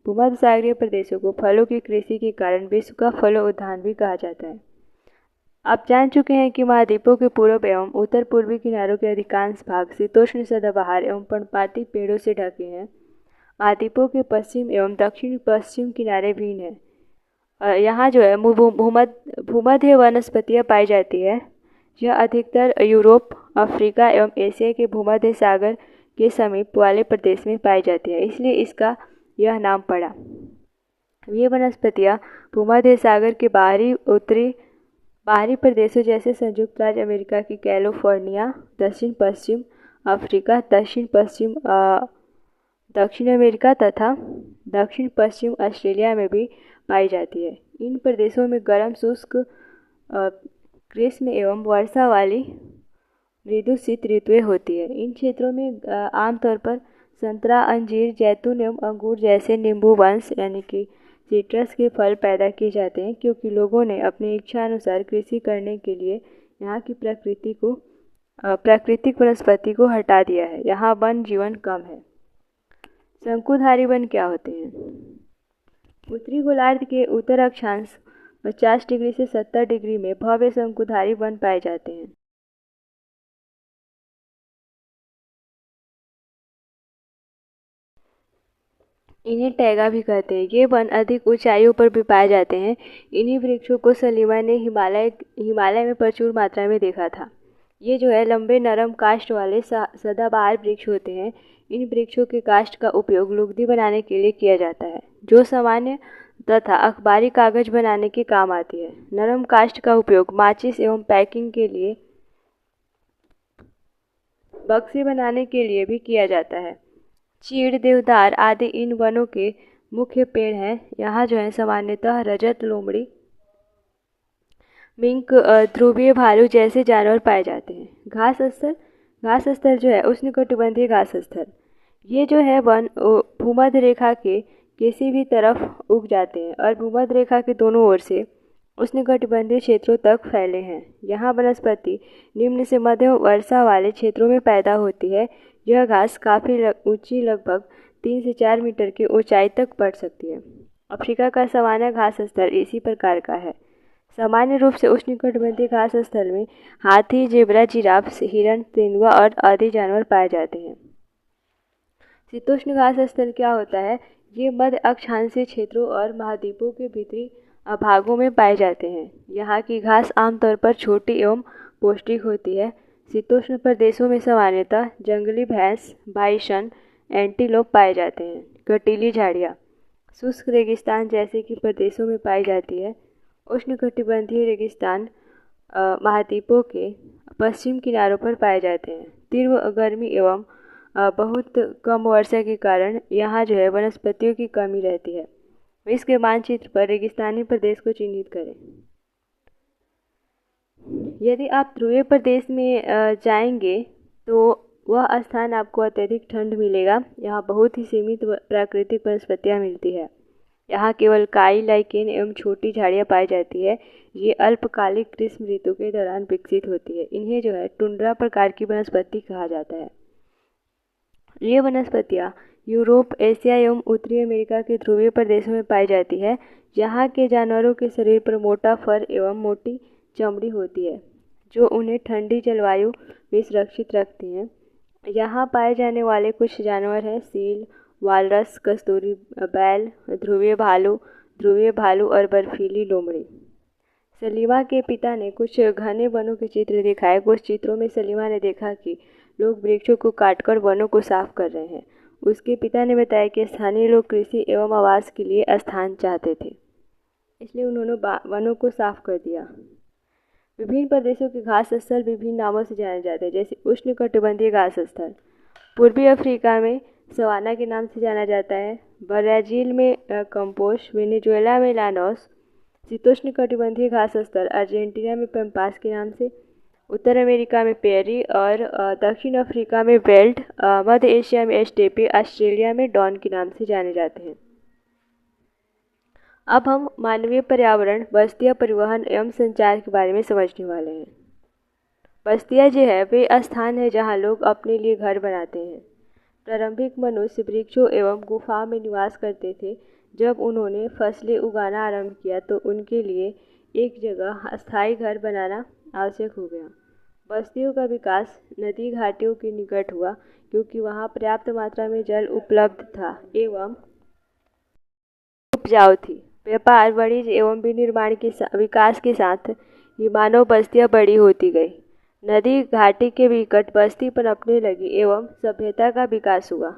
भूमध्य सागरीय प्रदेशों को फलों की कृषि के कारण विश्व का फलों उद्यान भी कहा जाता है। आप जान चुके हैं कि महाद्वीपों के पूर्व एवं उत्तर पूर्वी किनारों के अधिकांश भाग शीतोष्ण सदाबहार एवं पर्णपाती पेड़ों से ढके हैं। महाद्वीपों के पश्चिम एवं दक्षिण पश्चिम किनारे भिन्न हैं। यहाँ जो है भूमध्य वनस्पतियाँ पाई जाती है। यह अधिकतर यूरोप, अफ्रीका एवं एशिया के भूमध्य सागर के समीप वाले प्रदेश में पाई जाती है, इसलिए इसका यह नाम पड़ा। ये वनस्पतियाँ भूमध्य सागर के बाहरी प्रदेशों जैसे संयुक्त राज्य अमेरिका की कैलिफोर्निया, दक्षिण पश्चिम अफ्रीका, दक्षिण अमेरिका तथा दक्षिण पश्चिम ऑस्ट्रेलिया में भी पाई जाती है। इन प्रदेशों में गर्म शुष्क ग्रीष्म एवं वर्षा वाली मृदु शीत ऋतुएं होती है। इन क्षेत्रों में आमतौर पर संतरा, अंजीर, जैतून एवं अंगूर जैसे नींबू वंश यानी कि सिट्रस के फल पैदा किए जाते हैं, क्योंकि लोगों ने अपनी इच्छा अनुसार कृषि करने के लिए यहाँ की प्राकृतिक वनस्पति को हटा दिया है। यहाँ वन जीवन कम है। शंकुधारी वन क्या होते हैं? उत्तरी गोलार्ध के उत्तर अक्षांश 50 डिग्री से 70 डिग्री में भव्य शंकुधारी वन पाए जाते हैं। इन्हें टैगा भी कहते हैं। ये वन अधिक ऊंचाइयों पर भी पाए जाते हैं। इन्हीं वृक्षों को सलीमा ने हिमालय में प्रचुर मात्रा में देखा था। ये जो है लंबे नरम काष्ठ वाले सदाबहार वृक्ष होते हैं। इन वृक्षों के काष्ठ का उपयोग लुगदी बनाने के लिए किया जाता है, जो सामान्य तथा अखबारी कागज बनाने के काम आती है। नरम काष्ठ का उपयोग माचिस एवं पैकिंग के लिए, बक्से बनाने के लिए भी किया जाता है। चीड़, देवदार आदि इन वनों के मुख्य पेड़ हैं। यहाँ जो है सामान्यतः रजत, लोमड़ी, मिंक, ध्रुवीय भालू जैसे जानवर पाए जाते हैं। घास स्थल जो है उष्णकटिबंधीय घास स्थल। ये जो है वन भूमध्य रेखा के किसी भी तरफ उग जाते हैं और भूमध्य रेखा के दोनों ओर से उष्णकटिबंधीय क्षेत्रों तक फैले हैं। यहाँ वनस्पति निम्न से मध्यम वर्षा वाले क्षेत्रों में पैदा होती है। यह घास काफ़ी ऊंची, लगभग 3 से 4 मीटर की ऊंचाई तक बढ़ सकती है। अफ्रीका का सवाना घास स्थल इसी प्रकार का है। सामान्य रूप से उष्णकटिबंधीय घास स्थल में हाथी, जेब्रा, जिराफ, हिरन, तेंदुआ और आदि जानवर पाए जाते हैं। शीतोष्ण घास स्थल क्या होता है? ये मध्य अक्षांशीय क्षेत्रों और महाद्वीपों के भीतरी भागों में पाए जाते हैं। यहाँ की घास आमतौर पर छोटी एवं पौष्टिक होती है। शीतोष्ण प्रदेशों में सामान्यतः जंगली भैंस, बाइसन, एंटीलोप पाए जाते हैं। कटीली झाड़ियाँ शुष्क रेगिस्तान जैसे कि प्रदेशों में पाई जाती है। उष्णकटिबंधीय रेगिस्तान महाद्वीपों के पश्चिम किनारों पर पाए जाते हैं। तीव्र गर्मी एवं बहुत कम वर्षा के कारण यहाँ जो है वनस्पतियों की कमी रहती है। विश्व के मानचित्र पर रेगिस्तानी प्रदेश को चिन्हित करें। यदि आप ध्रुवीय प्रदेश में जाएंगे तो वह स्थान आपको अत्यधिक ठंड मिलेगा। यहाँ बहुत ही सीमित प्राकृतिक वनस्पतियाँ मिलती है। यहाँ केवल काई, लाइकेन एवं छोटी झाड़ियाँ पाई जाती है। ये अल्पकालिक ग्रीष्म ऋतु के दौरान विकसित होती है। इन्हें जो है टुंड्रा प्रकार की वनस्पति कहा जाता है। ये वनस्पतियाँ यूरोप, एशिया एवं उत्तरी अमेरिका के ध्रुवीय प्रदेशों में पाई जाती है। यहाँ के जानवरों के शरीर पर मोटा फर एवं मोटी चमड़ी होती है जो उन्हें ठंडी जलवायु में सुरक्षित रखती हैं। यहाँ पाए जाने वाले कुछ जानवर हैं सील, वालरस, कस्तूरी बैल, ध्रुवीय भालू और बर्फीली लोमड़ी। सलीमा के पिता ने कुछ घने वनों के चित्र दिखाए। कुछ चित्रों में सलीमा ने देखा कि लोग वृक्षों को काटकर वनों को साफ कर रहे हैं। उसके पिता ने बताया कि स्थानीय लोग कृषि एवं आवास के लिए स्थान चाहते थे, इसलिए उन्होंने वनों को साफ कर दिया। विभिन्न प्रदेशों के घास स्थल विभिन्न नामों से जाने जाते हैं, जैसे उष्णकटिबंधीय घास स्थल पूर्वी अफ्रीका में सवाना के नाम से जाना जाता है, ब्राज़ील में कंपोस, वेनेजुएला में लानोस, शीतोष्णकटिबंधीय घास स्थल अर्जेंटीना में पेम्पास के नाम से, उत्तर अमेरिका में पेरी और दक्षिण अफ्रीका में वेल्ट, मध्य एशिया में एस्टेपे, ऑस्ट्रेलिया में डॉन के नाम से जाने जाते हैं। अब हम मानवीय पर्यावरण, बस्तियाँ, परिवहन एवं संचार के बारे में समझने वाले हैं। बस्तियाँ जो है वे स्थान है जहाँ लोग अपने लिए घर बनाते हैं। प्रारंभिक मनुष्य वृक्षों एवं गुफाओं में निवास करते थे। जब उन्होंने फसलें उगाना आरंभ किया तो उनके लिए एक जगह अस्थायी घर बनाना आवश्यक हो गया। बस्तियों का विकास नदी घाटियों के निकट हुआ क्योंकि वहाँ पर्याप्त मात्रा में जल उपलब्ध था एवं उपजाऊ थी। व्यापार, वाणिज्य एवं विनिर्माण के विकास के साथ ये मानव बस्तियाँ बड़ी होती गई। नदी घाटी के निकट बस्ती पनपने लगी एवं सभ्यता का विकास हुआ।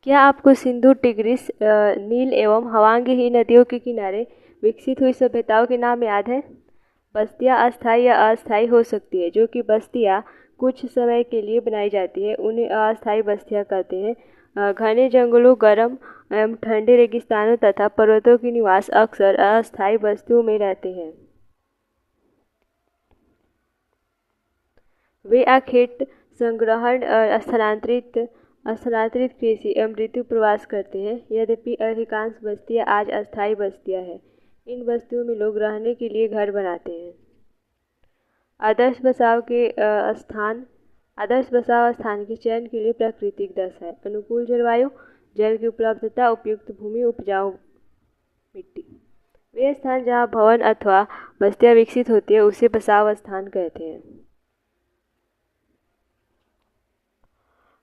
क्या आपको सिंधु, टिग्रिस, नील एवं हवांग ही नदियों के किनारे विकसित हुई सभ्यताओं के नाम याद है? बस्तियाँ अस्थायी या अस्थायी हो सकती है। जो कि बस्तियाँ कुछ समय के लिए बनाई जाती है उन्हें अस्थायी बस्तियाँ कहते हैं। घने जंगलों, गर्म एवं ठंडे रेगिस्तानों तथा पर्वतों के निवास अक्सर अस्थायी बस्तियों में रहते हैं। वे अखेट संग्रहण और स्थानांतरित कृषि एवं ऋतु प्रवास करते हैं। यद्यपि अधिकांश बस्तियाँ आज अस्थायी बस्तियाँ हैं। इन बस्तियों में लोग रहने के लिए घर बनाते हैं। आदर्श बसाव स्थान के चयन के लिए प्राकृतिक दशा है। अनुकूल जलवायु, जल की उपलब्धता, उपयुक्त भूमि, उपजाऊ मिट्टी। वे स्थान जहाँ भवन अथवा बस्तियाँ विकसित होती है उसे बसाव स्थान कहते हैं।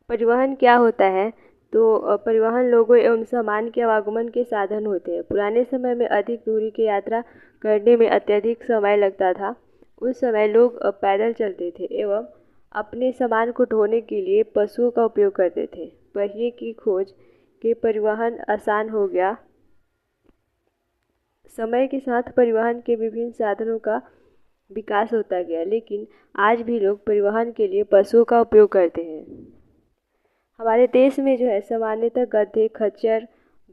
परिवहन क्या होता है? तो परिवहन लोगों एवं सामान के आवागमन के साधन होते हैं। पुराने समय में अधिक दूरी की यात्रा करने में अत्यधिक समय लगता था। उस समय लोग पैदल चलते थे एवं अपने सामान को ढोने के लिए पशुओं का उपयोग करते थे। पहिए की खोज के परिवहन आसान हो गया। समय के साथ परिवहन के विभिन्न साधनों का विकास होता गया, लेकिन आज भी लोग परिवहन के लिए पशुओं का उपयोग करते हैं। हमारे देश में जो है सामान्यतः गधे, खच्चर,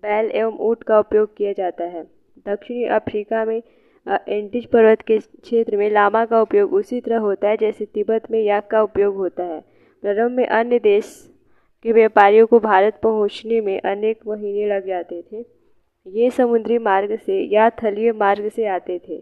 बैल एवं ऊँट का उपयोग किया जाता है। दक्षिणी अफ्रीका में एंडीज पर्वत के क्षेत्र में लामा का उपयोग उसी तरह होता है जैसे तिब्बत में याक का उपयोग होता है। प्रारंभ में अन्य देश के व्यापारियों को भारत पहुंचने में अनेक महीने लग जाते थे। ये समुद्री मार्ग से या थलीय मार्ग से आते थे।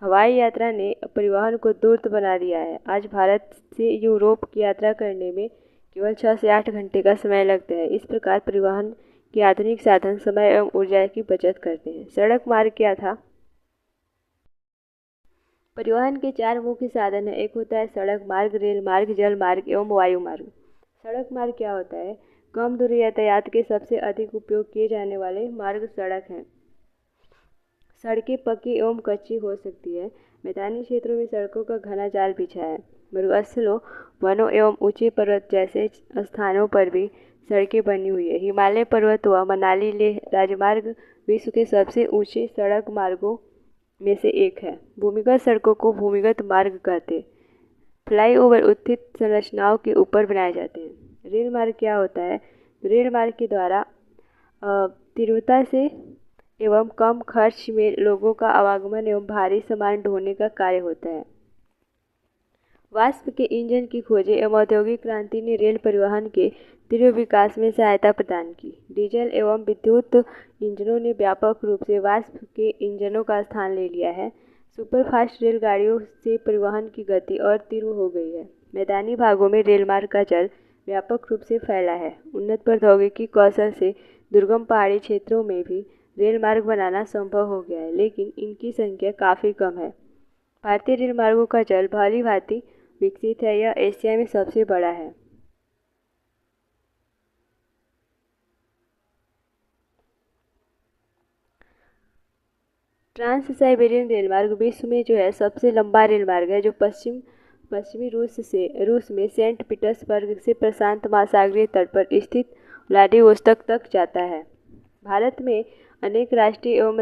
हवाई यात्रा ने परिवहन को दूर बना दिया है। आज भारत से यूरोप की यात्रा करने में केवल 6 से 8 घंटे का समय लगता है। इस प्रकार परिवहन के आधुनिक साधन समय एवं ऊर्जा की बचत करते हैं। सड़क मार्ग क्या था? परिवहन के 4 मुख्य साधन हैं। एक होता है सड़क मार्ग, रेल मार्ग, जल मार्ग एवं वायु मार्ग। सड़क मार्ग क्या होता है? कम दूरी यातायात के सबसे अधिक उपयोग किए जाने वाले मार्ग सड़क हैं। सड़कें पक्की एवं कच्ची हो सकती है। मैदानी क्षेत्रों में सड़कों का घना जाल बिछा है। मरुस्थलों, वनों एवं ऊंचे पर्वत जैसे स्थानों पर भी सड़कें बनी हुई है। हिमालय पर्वत व मनाली लेह राजमार्ग विश्व के सबसे ऊंचे सड़क मार्गों में से एक है। भूमिगत सड़कों को भूमिगत मार्ग कहते हैं। फ्लाईओवर उत्थित संरचनाओं के ऊपर बनाए जाते हैं। रेल मार्ग क्या होता है? रेल मार्ग के द्वारा तीव्रता से एवं कम खर्च में लोगों का आवागमन एवं भारी सामान ढोने का कार्य होता है। वाष्प के इंजन की खोजें एवं औद्योगिक क्रांति ने रेल परिवहन के तीव्र विकास में सहायता प्रदान की। डीजल एवं विद्युत इंजनों ने व्यापक रूप से वाष्प के इंजनों का स्थान ले लिया है। सुपरफास्ट रेलगाड़ियों से परिवहन की गति और तीव्र हो गई है। मैदानी भागों में रेलमार्ग का जल व्यापक रूप से फैला है। उन्नत प्रौद्योगिकी कौशल से दुर्गम पहाड़ी क्षेत्रों में भी रेल मार्ग बनाना संभव हो गया है, लेकिन इनकी संख्या काफ़ी कम है। भारतीय रेल मार्गों का जल भली भांति विकसित है। यह एशिया में सबसे बड़ा है। ट्रांस साइबेरियन रेलमार्ग विश्व में जो है सबसे लंबा रेलमार्ग है, जो पश्चिमी रूस में सेंट पीटर्सबर्ग से प्रशांत महासागरीय तट पर स्थित व्लादिवोस्तोक तक जाता है। भारत में अनेक राष्ट्रीय एवं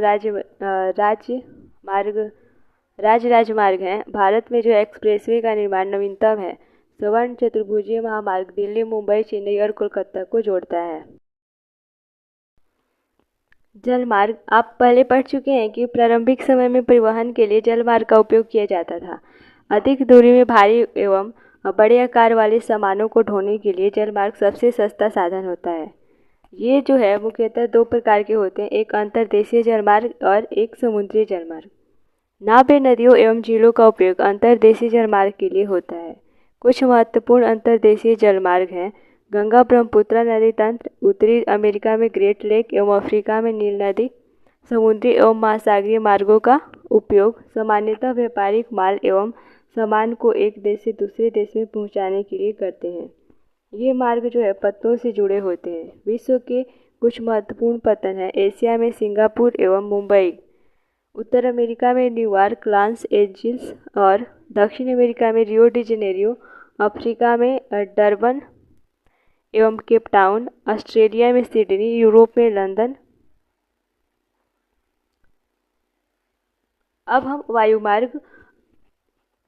राजमार्ग हैं। भारत में जो एक्सप्रेसवे का निर्माण नवीनतम है। स्वर्ण चतुर्भुजीय महामार्ग दिल्ली, मुंबई, चेन्नई और कोलकाता को जोड़ता है। जलमार्ग आप पहले पढ़ चुके हैं कि प्रारंभिक समय में परिवहन के लिए जलमार्ग का उपयोग किया जाता था। अधिक दूरी में भारी एवं बड़े आकार वाले सामानों को ढोने के लिए जलमार्ग सबसे सस्ता साधन होता है। ये जो है मुख्यतः दो प्रकार के होते हैं, एक अंतर्देशीय जलमार्ग और एक समुद्री जलमार्ग। नावें, नदियों एवं झीलों का उपयोग अंतर्देशीय जलमार्ग के लिए होता है। कुछ महत्वपूर्ण अंतर्देशीय जलमार्ग हैं: गंगा ब्रह्मपुत्र नदी तंत्र, उत्तरी अमेरिका में ग्रेट लेक एवं अफ्रीका में नील नदी। समुद्री एवं महासागरीय मार्गों का उपयोग सामान्यतः व्यापारिक माल एवं सामान को एक देश से दूसरे देश में पहुंचाने के लिए करते हैं। ये मार्ग जो है पत्तों से जुड़े होते हैं। विश्व के कुछ महत्वपूर्ण पत्तन हैं: एशिया में सिंगापुर एवं मुंबई, उत्तर अमेरिका में न्यूयॉर्क, लॉस एंजिल्स और दक्षिण अमेरिका में रियो डी जेनेरियो, अफ्रीका में डरबन एवं केप टाउन, ऑस्ट्रेलिया में सिडनी, यूरोप में लंदन। अब हम वायुमार्ग,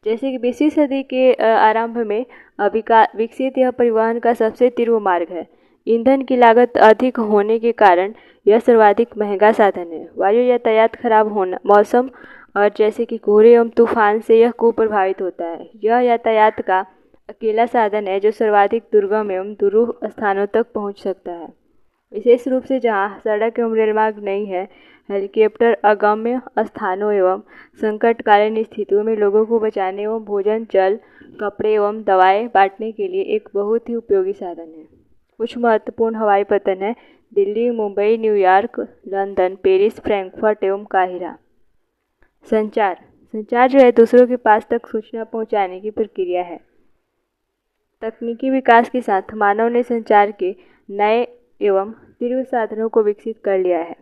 जैसे कि 20वीं सदी के आरंभ में विकसित यह परिवहन का सबसे तीव्र मार्ग है। ईंधन की लागत अधिक होने के कारण यह सर्वाधिक महंगा साधन है। वायु यातायात खराब होना, मौसम और जैसे कि कोहरे एवं तूफान से यह खूब प्रभावित होता है। यह यातायात का अकेला साधन है जो सर्वाधिक दुर्गम एवं दुरूह स्थानों तक पहुंच सकता है, विशेष रूप से जहां सड़क एवं रेलमार्ग नहीं है। हेलीकॉप्टर अगम्य स्थानों एवं संकटकालीन स्थितियों में लोगों को बचाने एवं भोजन, जल, कपड़े एवं दवाएं बांटने के लिए एक बहुत ही उपयोगी साधन है। कुछ महत्वपूर्ण हवाई पत्तन है: Delhi, Mumbai, New York, London, Paris, Frankfurt एवं काहिरा। संचार जो है दूसरों के पास तक सूचना पहुंचाने की प्रक्रिया है। तकनीकी विकास के साथ मानव ने संचार के नए एवं तीव्र साधनों को विकसित कर लिया है।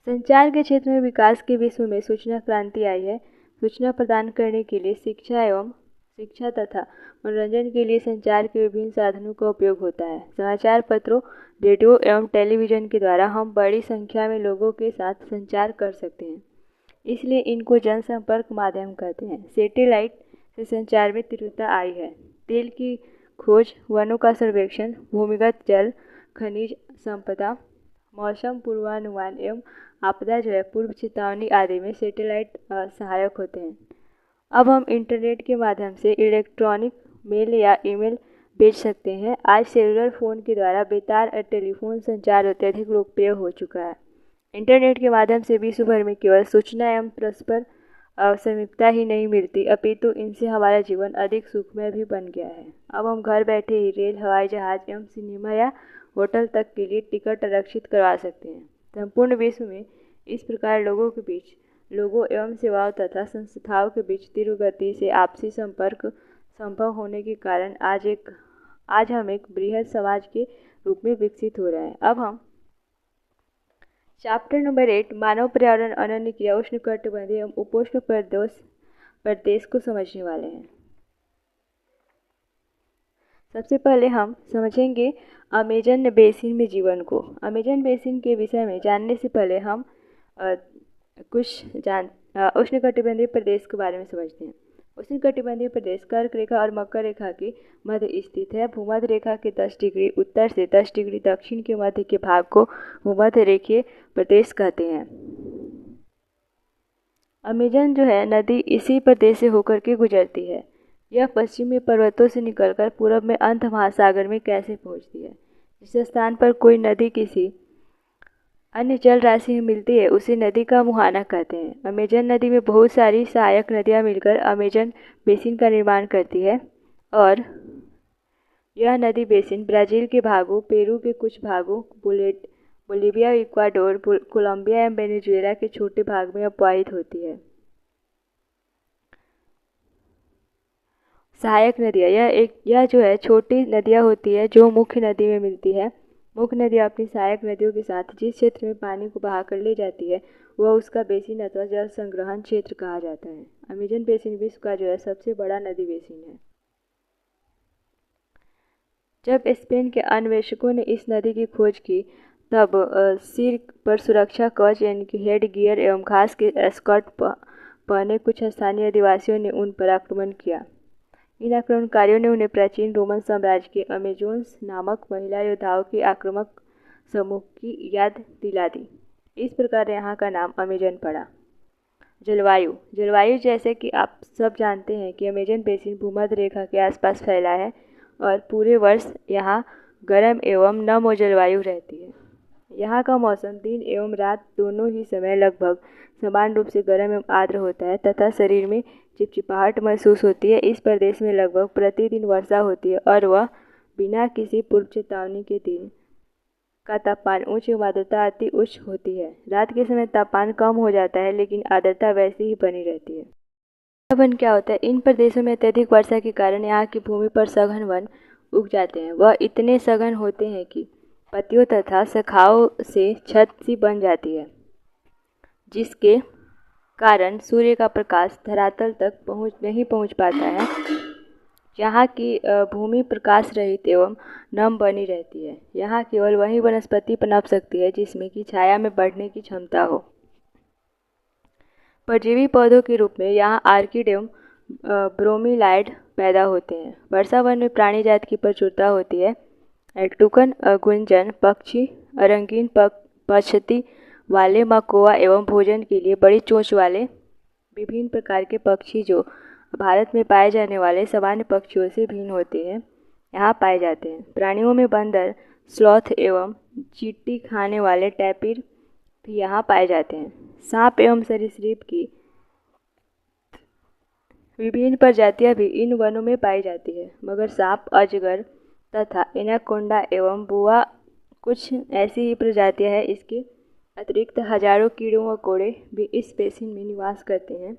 संचार के क्षेत्र में विकास के विश्व में सूचना क्रांति आई है। सूचना प्रदान करने के लिए शिक्षा तथा मनोरंजन के लिए संचार के विभिन्न साधनों का उपयोग होता है। समाचार पत्रों, रेडियो एवं टेलीविज़न के द्वारा हम बड़ी संख्या में लोगों के साथ संचार कर सकते हैं, इसलिए इनको जनसंपर्क माध्यम कहते हैं। सैटेलाइट से संचार में तीव्रता आई है। तेल की खोज, वनों का सर्वेक्षण, भूमिगत जल, खनिज संपदा, मौसम पूर्वानुमान एवं आपदा जो है पूर्व चेतावनी आदि में सैटेलाइट सहायक होते हैं। अब हम इंटरनेट के माध्यम से इलेक्ट्रॉनिक मेल या ईमेल भेज सकते हैं। आज सेलुलर फ़ोन के द्वारा बेतार टेलीफोन संचार अत्यधिक लोकप्रिय हो चुका है। इंटरनेट के माध्यम से विश्व भर में केवल सूचना एवं परस्पर समीपता ही नहीं मिलती, अपितु इनसे हमारा जीवन अधिक सुखमय भी बन गया है। अब हम घर बैठे ही रेल, हवाई जहाज एवं सिनेमा या होटल तक के लिए टिकट आरक्षित करवा सकते हैं। संपूर्ण विश्व में इस प्रकार लोगों एवं सेवाओं तथा संस्थाओं के बीच तीव्र गति से आपसी संपर्क संभव होने के कारण आज एक आज हम एक बृहद समाज के रूप में विकसित हो रहे हैं। अब हम चैप्टर नंबर 8 मानव पर्यावरण अनन्य क्रिया उष्णकटिबंधीय एवं उपोष्ण प्रदेश को समझने वाले हैं। सबसे पहले हम समझेंगे अमेजन बेसिन में जीवन को। अमेजन बेसिन के विषय में जानने से पहले हम उष्णकटिबंधीय प्रदेश के बारे में समझते हैं। उष्णकटिबंधीय प्रदेश कर्क रेखा और मकर रेखा के मध्य स्थित है। भूमध्य रेखा के 10 डिग्री उत्तर से 10 डिग्री दक्षिण के मध्य के भाग को भूमध्य रेखीय प्रदेश कहते हैं। अमेजन जो है नदी इसी प्रदेश से होकर के गुजरती है। यह पश्चिमी पर्वतों से निकलकर पूर्व में अंत महासागर में कैसे पहुंचती है। जिस स्थान पर कोई नदी किसी अन्य जल राशि में मिलती है उसे नदी का मुहाना कहते हैं। अमेजन नदी में बहुत सारी सहायक नदियां मिलकर अमेजन बेसिन का निर्माण करती है और यह नदी बेसिन ब्राज़ील के भागों, पेरू के कुछ भागों, बोलिविया, इक्वाडोर, कोलंबिया एवं वेनेजुएला के छोटे भाग में अपवाहित होती है। सहायक नदियाँ यह जो है छोटी नदियाँ होती है जो मुख्य नदी में मिलती है। मुख्य नदियाँ अपनी सहायक नदियों के साथ जिस क्षेत्र में पानी को बहाकर ले जाती है वह उसका बेसिन अथवा जल संग्रहण क्षेत्र कहा जाता है। अमेजन बेसिन विश्व का जो है सबसे बड़ा नदी बेसिन है। जब स्पेन के अन्वेषकों ने इस नदी की खोज की तब सिर पर सुरक्षा कवच यानी कि हेड गियर एवं घास के एस्कॉर्ट पहने कुछ स्थानीय आदिवासियों ने उन पर आक्रमण किया। इन आक्रमणकारियों ने उन्हें प्राचीन रोमन साम्राज्य के अमेजोन्स नामक महिला योद्धाओं के आक्रामक समूह की याद दिला दी। इस प्रकार यहाँ का नाम अमेजन पड़ा। जलवायु जैसे कि आप सब जानते हैं कि अमेजन बेसिन भूमध्य रेखा के आसपास फैला है और पूरे वर्ष यहाँ गर्म एवं नम जलवायु रहती है। यहाँ का मौसम दिन एवं रात दोनों ही समय लगभग समान रूप से गर्म एवं आर्द्र होता है तथा शरीर में चिपचिपाहट महसूस होती है। इस प्रदेश में लगभग प्रतिदिन वर्षा होती है और वह बिना किसी पूर्व चेतावनी के दिन का तापमान उच्च एवं आर्द्रता अति उच्च होती है। रात के समय तापमान कम हो जाता है लेकिन आर्द्रता वैसी ही बनी रहती है। वन क्या होता है? इन प्रदेशों में अत्यधिक वर्षा के कारण यहाँ की भूमि पर सघन वन उग जाते हैं। वह इतने सघन होते हैं कि पत्तियों तथा शाखाओं से छत सी बन जाती है, जिसके कारण सूर्य का प्रकाश धरातल तक नहीं पहुँच पाता है। यहाँ की भूमि प्रकाश रहित एवं नम बनी रहती है। यहाँ केवल वही वनस्पति पनप सकती है जिसमें कि छाया में बढ़ने की क्षमता हो। परजीवी पौधों के रूप में यहाँ आर्किड एवं ब्रोमीलाइड पैदा होते हैं। वर्षा वन में प्राणी जाति की प्रचुरता होती है। टुकन, गुंजन पक्षी, रंगीन पक्षती वाले मकोआ एवं भोजन के लिए बड़ी चोंच वाले विभिन्न प्रकार के पक्षी जो भारत में पाए जाने वाले सामान्य पक्षियों से भिन्न होते हैं यहाँ पाए जाते हैं। प्राणियों में बंदर, स्लॉथ एवं चींटी खाने वाले टैपिर भी यहाँ पाए जाते हैं। सांप एवं सरीसृप की विभिन्न प्रजातियाँ भी इन वनों में पाई जाती है। मगर सांप, अजगर तथा एनाकोंडा एवं बुआ कुछ ऐसी ही प्रजातियाँ हैं। इसके अतिरिक्त हजारों कीड़े मकोड़े भी इस बेसिन में निवास करते हैं।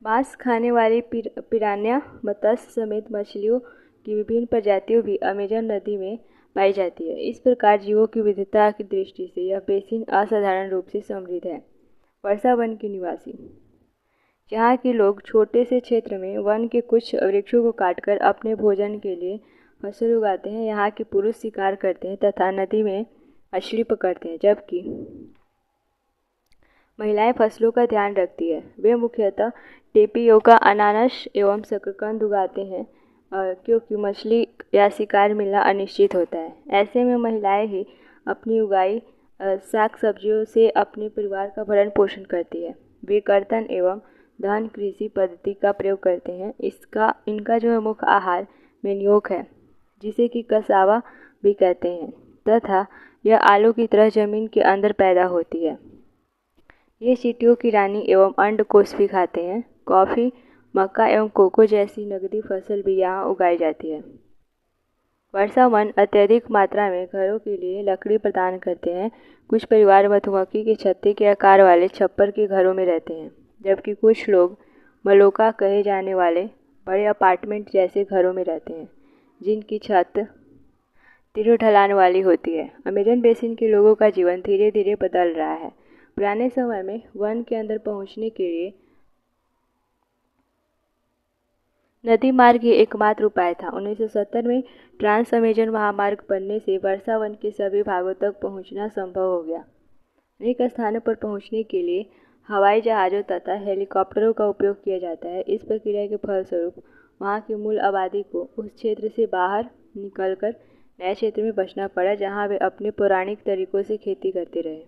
मांस खाने वाली पिरान्या, मत्स्य समेत मछलियों की विभिन्न प्रजातियों भी अमेजन नदी में पाई जाती है। इस प्रकार जीवों की विविधता की दृष्टि से यह बेसिन असाधारण रूप से समृद्ध है। वर्षा वन के निवासी यहाँ के लोग छोटे से क्षेत्र में वन के कुछ वृक्षों को काटकर अपने भोजन के लिए फसल उगाते हैं। यहाँ के पुरुष शिकार करते हैं तथा नदी में मछली पकड़ते हैं, जबकि महिलाएं फसलों का ध्यान रखती है। वे मुख्यतः टेपियोका, अनानास एवं शकरकंद उगाते हैं क्योंकि मछली या शिकार मिलना अनिश्चित होता है। ऐसे में महिलाएं ही अपनी उगाई साग सब्जियों से अपने परिवार का भरण पोषण करती है। वे कर्तन एवं दहन कृषि पद्धति का प्रयोग करते हैं। इनका जो है मुख्य आहार मैन्योक है, जिसे कि कसावा भी कहते हैं, तथा यह आलू की तरह जमीन के अंदर पैदा होती है। ये चींटियों की रानी एवं अंडकोश भी खाते हैं। कॉफ़ी, मक्का एवं कोको जैसी नकदी फसल भी यहाँ उगाई जाती है। वर्षा वन अत्यधिक मात्रा में घरों के लिए लकड़ी प्रदान करते हैं। कुछ परिवार मधुमक्खी के छत्ते के आकार वाले छप्पर के घरों में रहते हैं, जबकि कुछ लोग मलोका कहे जाने वाले बड़े अपार्टमेंट जैसे घरों में रहते हैं, जिनकी छत तीरों ढलान वाली होती है। अमेज़न बेसिन के लोगों का जीवन धीरे धीरे बदल रहा है। पुराने समय में वन के अंदर पहुंचने के लिए नदी मार्ग ही एकमात्र उपाय था। 1970 में ट्रांस अमेजन महामार्ग बनने से वर्षा वन के सभी भागों तक पहुंचना संभव हो गया। अनेक स्थानों पर पहुंचने के लिए हवाई जहाज़ों तथा हेलीकॉप्टरों का उपयोग किया जाता है। इस प्रक्रिया के फलस्वरूप वहां की मूल आबादी को उस क्षेत्र से बाहर निकलकर नए क्षेत्र में बसना पड़ा, जहां वे अपने पौराणिक तरीकों से खेती करते रहे।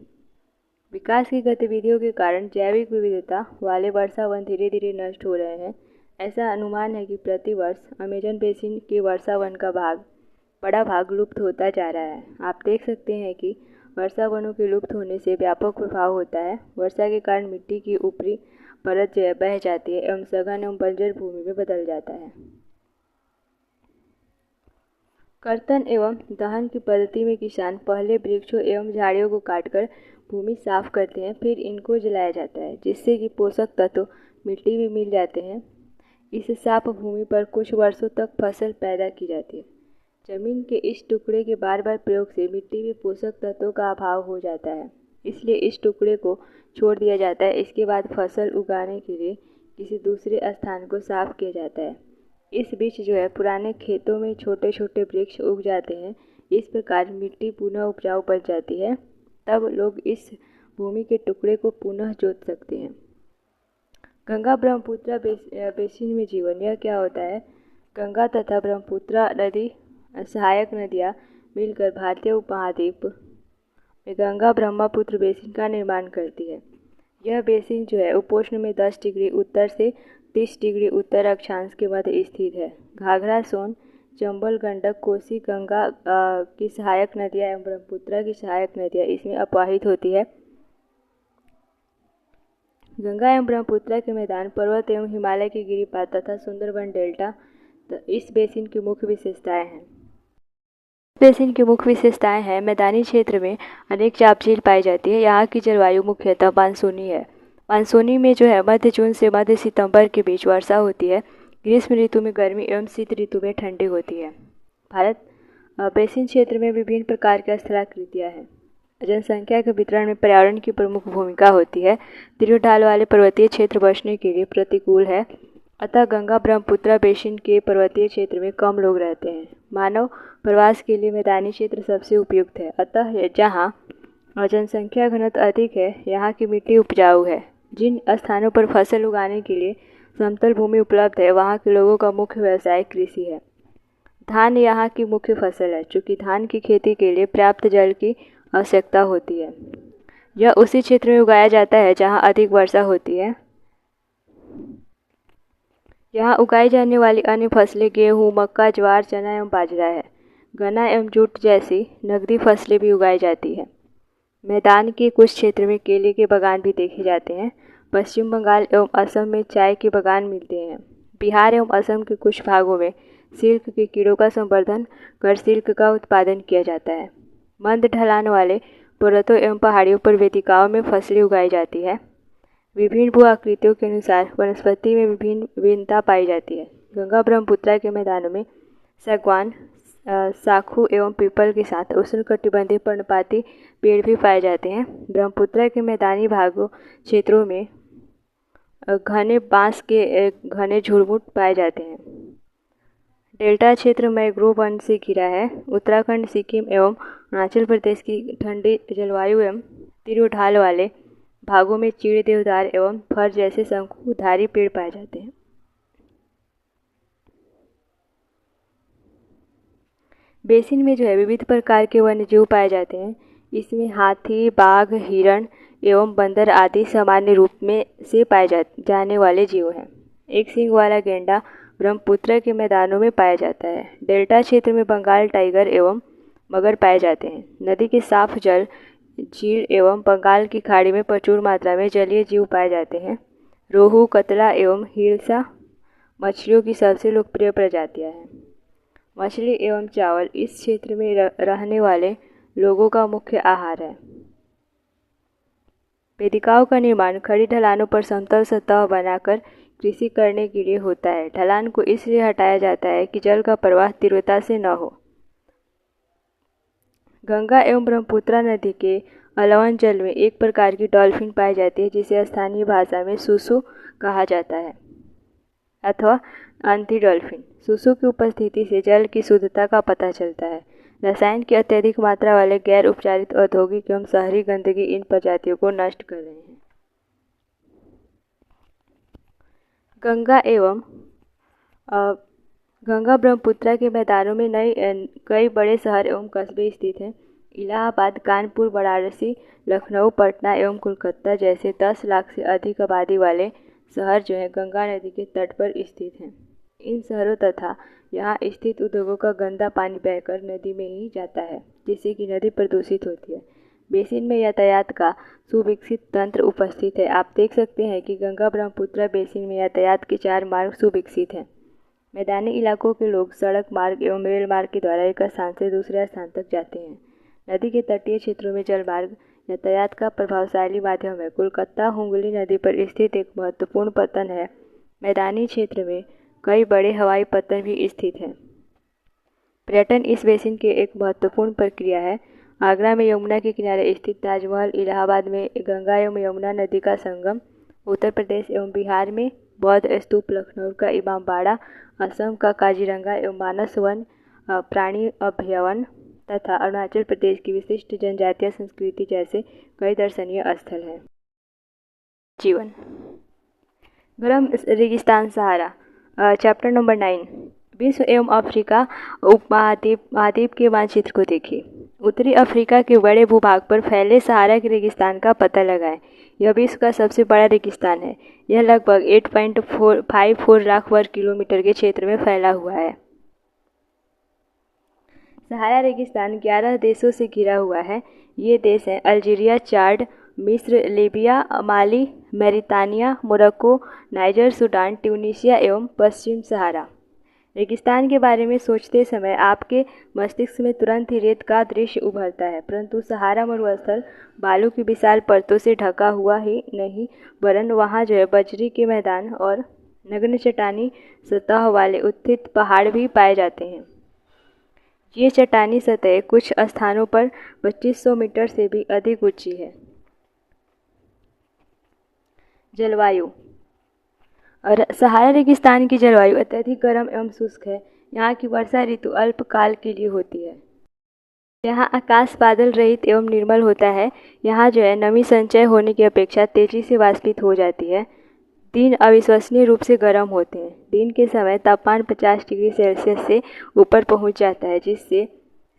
विकास की गतिविधियों के कारण जैविक विविधता वाले वर्षा वन धीरे धीरे नष्ट हो रहे हैं। ऐसा अनुमान है कि प्रति वर्ष अमेज़न बेसिन के वर्षा वन का बड़ा भाग लुप्त होता जा रहा है। आप देख सकते हैं कि वर्षा वनों के लुप्त होने से व्यापक प्रभाव होता है। वर्षा के कारण मिट्टी की ऊपरी परत बह जाती है एवं सघन एवं बंजर भूमि में बदल जाता है। कर्तन एवं दहन की पद्धति में किसान पहले वृक्षों एवं झाड़ियों को काटकर भूमि साफ करते हैं, फिर इनको जलाया जाता है, जिससे कि पोषक तत्व मिट्टी में मिल जाते हैं। इस साफ भूमि पर कुछ वर्षों तक फसल पैदा की जाती है। जमीन के इस टुकड़े के बार बार प्रयोग से मिट्टी में पोषक तत्वों का अभाव हो जाता है, इसलिए इस टुकड़े को छोड़ दिया जाता है। इसके बाद फसल उगाने के लिए किसी दूसरे स्थान को साफ किया जाता है। इस बीच पुराने खेतों में छोटे छोटे वृक्ष उग जाते हैं। इस प्रकार मिट्टी पुनः उपजाऊ बन जाती है। तब लोग इस भूमि के टुकड़े को पुनः जोत सकते हैं। गंगा ब्रह्मपुत्र बेसिन में जीवन यह क्या होता है? गंगा तथा ब्रह्मपुत्र नदी सहायक नदियाँ मिलकर भारतीय उपमहाद्वीप में गंगा ब्रह्मपुत्र बेसिन का निर्माण करती है। यह बेसिन उपोष्ण में 10 डिग्री उत्तर से 30 डिग्री उत्तर अक्षांश के मध्य स्थित है। घाघरा, सोन, चंबल, गंडक, कोसी, गंगा की सहायक नदियाँ एवं ब्रह्मपुत्र की सहायक नदियाँ इसमें अपवाहित होती है। गंगा एवं ब्रह्मपुत्र के मैदान, पर्वत एवं हिमालय के गिरिपात तथा सुंदरबन डेल्टा इस बेसिन की मुख्य विशेषताएं हैं। बेसिन की मुख्य विशेषताएं हैं। मैदानी क्षेत्र में अनेक चाप झील पाई जाती है। यहाँ की जलवायु मुख्यतः मानसूनी है। मानसूनी में मध्य जून से मध्य सितंबर के बीच वर्षा होती है। ग्रीष्म ऋतु में गर्मी एवं शीत ऋतु में ठंडी होती है। भारत बेसिन क्षेत्र में विभिन्न प्रकार की स्थलाकृतियाँ हैं। जनसंख्या के वितरण में पर्यावरण की प्रमुख भूमिका होती है। तीव्र ढाल वाले पर्वतीय क्षेत्र बसने के लिए प्रतिकूल है, अतः गंगा ब्रह्मपुत्र बेसिन के पर्वतीय क्षेत्र में कम लोग रहते हैं। मानव प्रवास के लिए मैदानी क्षेत्र सबसे उपयुक्त है, अतः जहाँ जनसंख्या घनत्व अधिक है यहाँ की मिट्टी उपजाऊ है। जिन स्थानों पर फसल उगाने के लिए समतल भूमि उपलब्ध है वहाँ के लोगों का मुख्य व्यवसाय कृषि है। धान यहाँ की मुख्य फसल है। चूँकि धान की खेती के लिए पर्याप्त जल की आवश्यकता होती है, यह उसी क्षेत्र में उगाया जाता है जहाँ अधिक वर्षा होती है। यहाँ उगाई जाने वाली अन्य फसलें गेहूँ, मक्का, ज्वार, चना एवं बाजरा है। गन्ना एवं जूट जैसी नकदी फसलें भी उगाई जाती है। मैदान के कुछ क्षेत्र में केले के बागान भी देखे जाते हैं। पश्चिम बंगाल एवं असम में चाय के बागान मिलते हैं। बिहार एवं असम के कुछ भागों में सिल्क के कीड़ों का संवर्धन कर सिल्क का उत्पादन किया जाता है। मंद ढलान वाले पर्वतों एवं पहाड़ियों पर वेदिकाओं में फसलें उगाई जाती है। विभिन्न भू आकृतियों के अनुसार वनस्पति में विभिन्न विभिन्नता पाई जाती है। गंगा ब्रह्मपुत्र के मैदानों में सागवान, साखू एवं पीपल के साथ उष्णकटिबंधीय पर्णपाती पेड़ भी पाए जाते हैं। ब्रह्मपुत्र के मैदानी क्षेत्रों में घने बांस के घने झुरमुट पाए जाते हैं। डेल्टा क्षेत्र मैंग्रोव वन से घिरा है। उत्तराखंड, सिक्किम एवं अरुणाचल प्रदेश की ठंडी जलवायु एवं तीव्र ढाल वाले भागों में चीड़, देवदार एवं फर जैसे शंकुधारी पेड़ पाए जाते हैं। बेसिन में विविध प्रकार के वन्यजीव पाए जाते हैं। इसमें हाथी, बाघ, हिरण एवं बंदर आदि सामान्य रूप में से पाए जाने वाले जीव हैं। एक सींग वाला गेंडा ब्रह्मपुत्र के मैदानों में पाया जाता है। डेल्टा क्षेत्र में बंगाल टाइगर एवं मगर पाए जाते हैं। नदी के साफ जल, झील एवं बंगाल की खाड़ी में प्रचुर मात्रा में जलीय जीव पाए जाते हैं। रोहू, कतला एवं हिल्सा मछलियों की सबसे लोकप्रिय प्रजातियां हैं। मछली एवं चावल इस क्षेत्र में रहने वाले लोगों का मुख्य आहार है। वेदिकाओं का निर्माण खड़ी ढलानों पर समतल सतह बनाकर कृषि करने के लिए होता है। ढलान को इसलिए हटाया जाता है कि जल का प्रवाह तीव्रता से न हो। गंगा एवं ब्रह्मपुत्र नदी के अलवन जल में एक प्रकार की डॉल्फिन पाई जाती है जिसे स्थानीय भाषा में सुसु कहा जाता है अथवा अंधी डॉल्फिन। सुसु की उपस्थिति से जल की शुद्धता का पता चलता है। रसायन की अत्यधिक मात्रा वाले गैर उपचारित औद्योगिक एवं शहरी गंदगी इन प्रजातियों को नष्ट कर रहे हैं। गंगा ब्रह्मपुत्र के मैदानों में कई बड़े शहर एवं कस्बे स्थित हैं। इलाहाबाद, कानपुर, वाराणसी, लखनऊ, पटना एवं कोलकाता जैसे 10 लाख से अधिक आबादी वाले शहर जो हैं गंगा नदी के तट पर स्थित हैं। इन शहरों तथा यहाँ स्थित उद्योगों का गंदा पानी बहकर नदी में ही जाता है, जिससे कि नदी प्रदूषित होती है। बेसिन में यातायात का सुविकसित तंत्र उपस्थित है। आप देख सकते हैं कि गंगा ब्रह्मपुत्र बेसिन में यातायात के 4 मार्ग सुविकसित हैं। मैदानी इलाकों के लोग सड़क मार्ग एवं रेल मार्ग के द्वारा एक स्थान से दूसरे स्थान तक जाते हैं। नदी के तटीय क्षेत्रों में जल मार्ग यातायात का प्रभावशाली माध्यम है। कोलकाता हुगली नदी पर स्थित एक महत्वपूर्ण पत्तन है। मैदानी क्षेत्र में कई बड़े हवाई पत्तन भी स्थित हैं। पर्यटन इस बेसिन की एक महत्वपूर्ण प्रक्रिया है। आगरा में यमुना के किनारे स्थित ताजमहल, इलाहाबाद में गंगा एवं यमुना नदी का संगम, उत्तर प्रदेश एवं बिहार में बौद्ध स्तूप, लखनऊ का इमामबाड़ा, असम का काजीरंगा एवं मानस वन प्राणी अभयारण्य तथा अरुणाचल प्रदेश की विशिष्ट जनजातीय संस्कृति जैसे कई दर्शनीय स्थल हैं। जीवन गर्म रेगिस्तान सहारा। चैप्टर नंबर 9 विश्व एवं अफ्रीका उपमहाद्वीप के मानचित्र को देखिए। उत्तरी अफ्रीका के बड़े भूभाग पर फैले सहारा के रेगिस्तान का पता लगाएं। यह विश्व का सबसे बड़ा रेगिस्तान है। यह लगभग 8.54 लाख वर्ग किलोमीटर के क्षेत्र में फैला हुआ है। सहारा रेगिस्तान 11 देशों से घिरा हुआ है। ये देश हैं अल्जीरिया, चाड, मिस्र, लीबिया, माली, मैरितानिया, मोरक्को, नाइजर, सूडान, ट्यूनीशिया एवं पश्चिम सहारा। रेगिस्तान के बारे में सोचते समय आपके मस्तिष्क में तुरंत ही रेत का दृश्य उभरता है, परंतु सहारा मरुस्थल बालू की विशाल परतों से ढका हुआ ही नहीं, वरन वहाँ जो है बजरी के मैदान और नग्न चट्टानी सतह वाले उत्थित पहाड़ भी पाए जाते हैं। ये चट्टानी सतह कुछ स्थानों पर 2500 मीटर से भी अधिक ऊंची है। जलवायु। और सहारा रेगिस्तान की जलवायु अत्यधिक गर्म एवं शुष्क है। यहाँ की वर्षा ऋतु अल्पकाल के लिए होती है। यहाँ आकाश बादल रहित एवं निर्मल होता है। यहाँ जो है नमी संचय होने की अपेक्षा तेजी से वाष्पित हो जाती है। दिन अविश्वसनीय रूप से गर्म होते हैं। दिन के समय तापमान 50 डिग्री सेल्सियस से ऊपर पहुँच जाता है, जिससे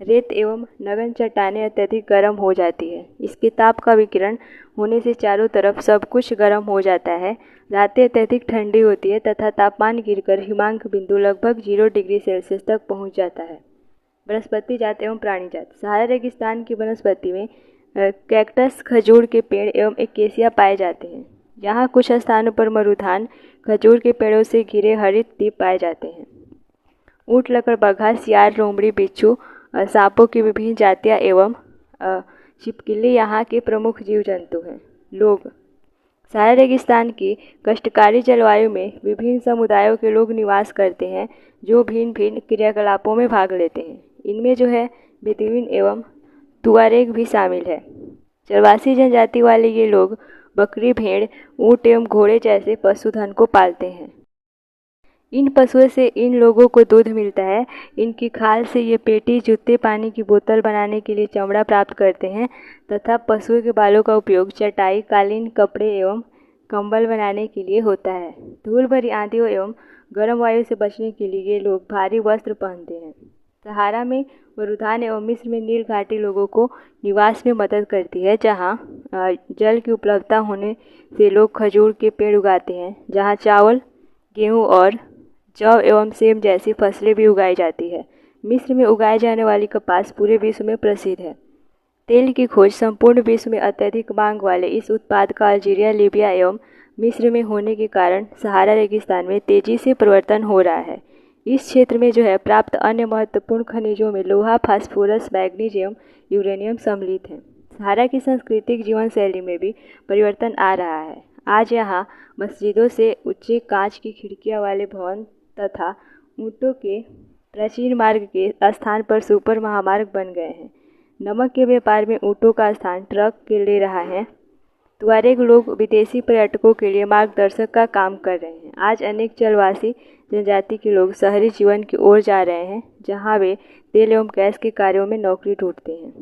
रेत एवं नग्न चट्टानें अत्यधिक गर्म हो जाती है। इसके ताप का विकिरण होने से चारों तरफ सब कुछ गर्म हो जाता है। रातें अत्यधिक ठंडी होती है तथा तापमान गिरकर हिमांक बिंदु लगभग 0 डिग्री सेल्सियस तक पहुंच जाता है। वनस्पति जात एवं प्राणी जात। सहारा रेगिस्तान की वनस्पति में कैक्टस, खजूर के पेड़ एवं एकेसिया पाए जाते हैं। यहाँ कुछ स्थानों पर मरुधान, खजूर के पेड़ों से घिरे हरित द्वीप पाए जाते हैं। ऊँट, लकड़बग्घा, सियार, लोमड़ी, बिच्छू, सांपों की विभिन्न जातियाँ एवं छिपकली यहाँ के प्रमुख जीव जंतु हैं। लोग। सहारा रेगिस्तान की कष्टकारी जलवायु में विभिन्न समुदायों के लोग निवास करते हैं, जो भिन्न भिन्न क्रियाकलापों में भाग लेते हैं। इनमें जो है बेदुइन एवं तुआरेग भी शामिल है। चरवासी जनजाति वाले ये लोग बकरी, भेड़, ऊँट एवं घोड़े जैसे पशुधन को पालते हैं। इन पशुओं से इन लोगों को दूध मिलता है। इनकी खाल से ये पेटी, जूते, पानी की बोतल बनाने के लिए चमड़ा प्राप्त करते हैं तथा पशुओं के बालों का उपयोग चटाई, कालीन, कपड़े एवं कंबल बनाने के लिए होता है। धूल भरी आंधियों एवं गर्म वायु से बचने के लिए ये लोग भारी वस्त्र पहनते हैं। सहारा में मरुधान एवं मिस्र में नील घाटी लोगों को निवास में मदद करती है, जहाँ जल की उपलब्धता होने से लोग खजूर के पेड़ उगाते हैं, जहाँ चावल, गेहूँ और जौ एवं सेब जैसी फसलें भी उगाई जाती है। मिस्र में उगाए जाने वाली कपास पूरे विश्व में प्रसिद्ध है। तेल की खोज संपूर्ण विश्व में अत्यधिक मांग वाले इस उत्पाद का अल्जीरिया, लीबिया एवं मिस्र में होने के कारण सहारा रेगिस्तान में तेजी से परिवर्तन हो रहा है। इस क्षेत्र में जो है प्राप्त अन्य महत्वपूर्ण खनिजों में लोहा, फास्फोरस, मैग्नीज एवं यूरेनियम सम्मिलित हैं। सहारा की सांस्कृतिक जीवन शैली में भी परिवर्तन आ रहा है। आज यहाँ मस्जिदों से ऊंचे कांच की खिड़कियां वाले भवन तथा ऊँटों के प्राचीन मार्ग के स्थान पर सुपर महामार्ग बन गए हैं। नमक के व्यापार में ऊँटों का स्थान ट्रक के ले रहा है। तुआरेग लोग विदेशी पर्यटकों के लिए मार्गदर्शक का काम कर रहे हैं। आज अनेक चलवासी जनजाति के लोग शहरी जीवन की ओर जा रहे हैं, जहां वे तेल एवं गैस के कार्यों में नौकरी ढूंढते हैं।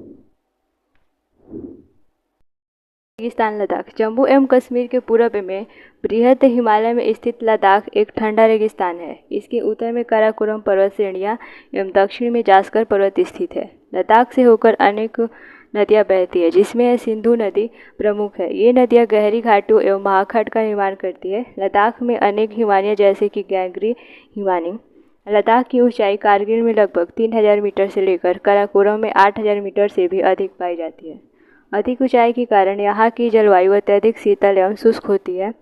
रेगिस्तान लद्दाख। जम्मू एवं कश्मीर के पूर्व में बृहद हिमालय में स्थित लद्दाख एक ठंडा रेगिस्तान है। इसके उत्तर में काराकोरम पर्वत श्रेणियां एवं दक्षिण में जास्कर पर्वत स्थित है। लद्दाख से होकर अनेक नदियां बहती है, जिसमें सिंधु नदी प्रमुख है। ये नदियां गहरी घाटियों एवं महाखंड का निर्माण करती है। लद्दाख में अनेक हिमानियाँ जैसे कि गैंगरी हिमानी। लद्दाख की ऊंचाई कारगिल में लगभग 3000 मीटर से लेकर काराकोरम में 8000 मीटर से भी अधिक पाई जाती है। अधिक ऊंचाई के कारण यहाँ की जलवायु अत्यधिक शीतल एवं शुष्क होती है।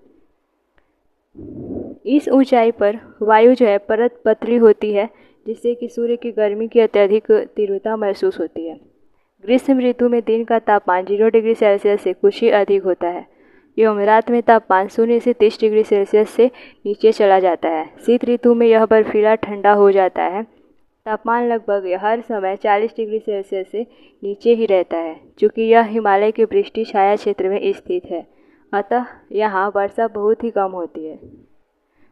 इस ऊंचाई पर वायु परत पतली होती है, जिससे कि सूर्य की गर्मी की अत्यधिक तीव्रता महसूस होती है। ग्रीष्म ऋतु में दिन का तापमान 0 डिग्री सेल्सियस से कुछ ही अधिक होता है एवं रात में तापमान 0 से 30 डिग्री सेल्सियस से नीचे चला जाता है। शीत ऋतु में यह बर्फीला ठंडा हो जाता है। तापमान लगभग हर समय 40 डिग्री सेल्सियस से नीचे ही रहता है। चूँकि यह हिमालय के वृष्टि छाया क्षेत्र में स्थित है, अतः यहाँ वर्षा बहुत ही कम होती है,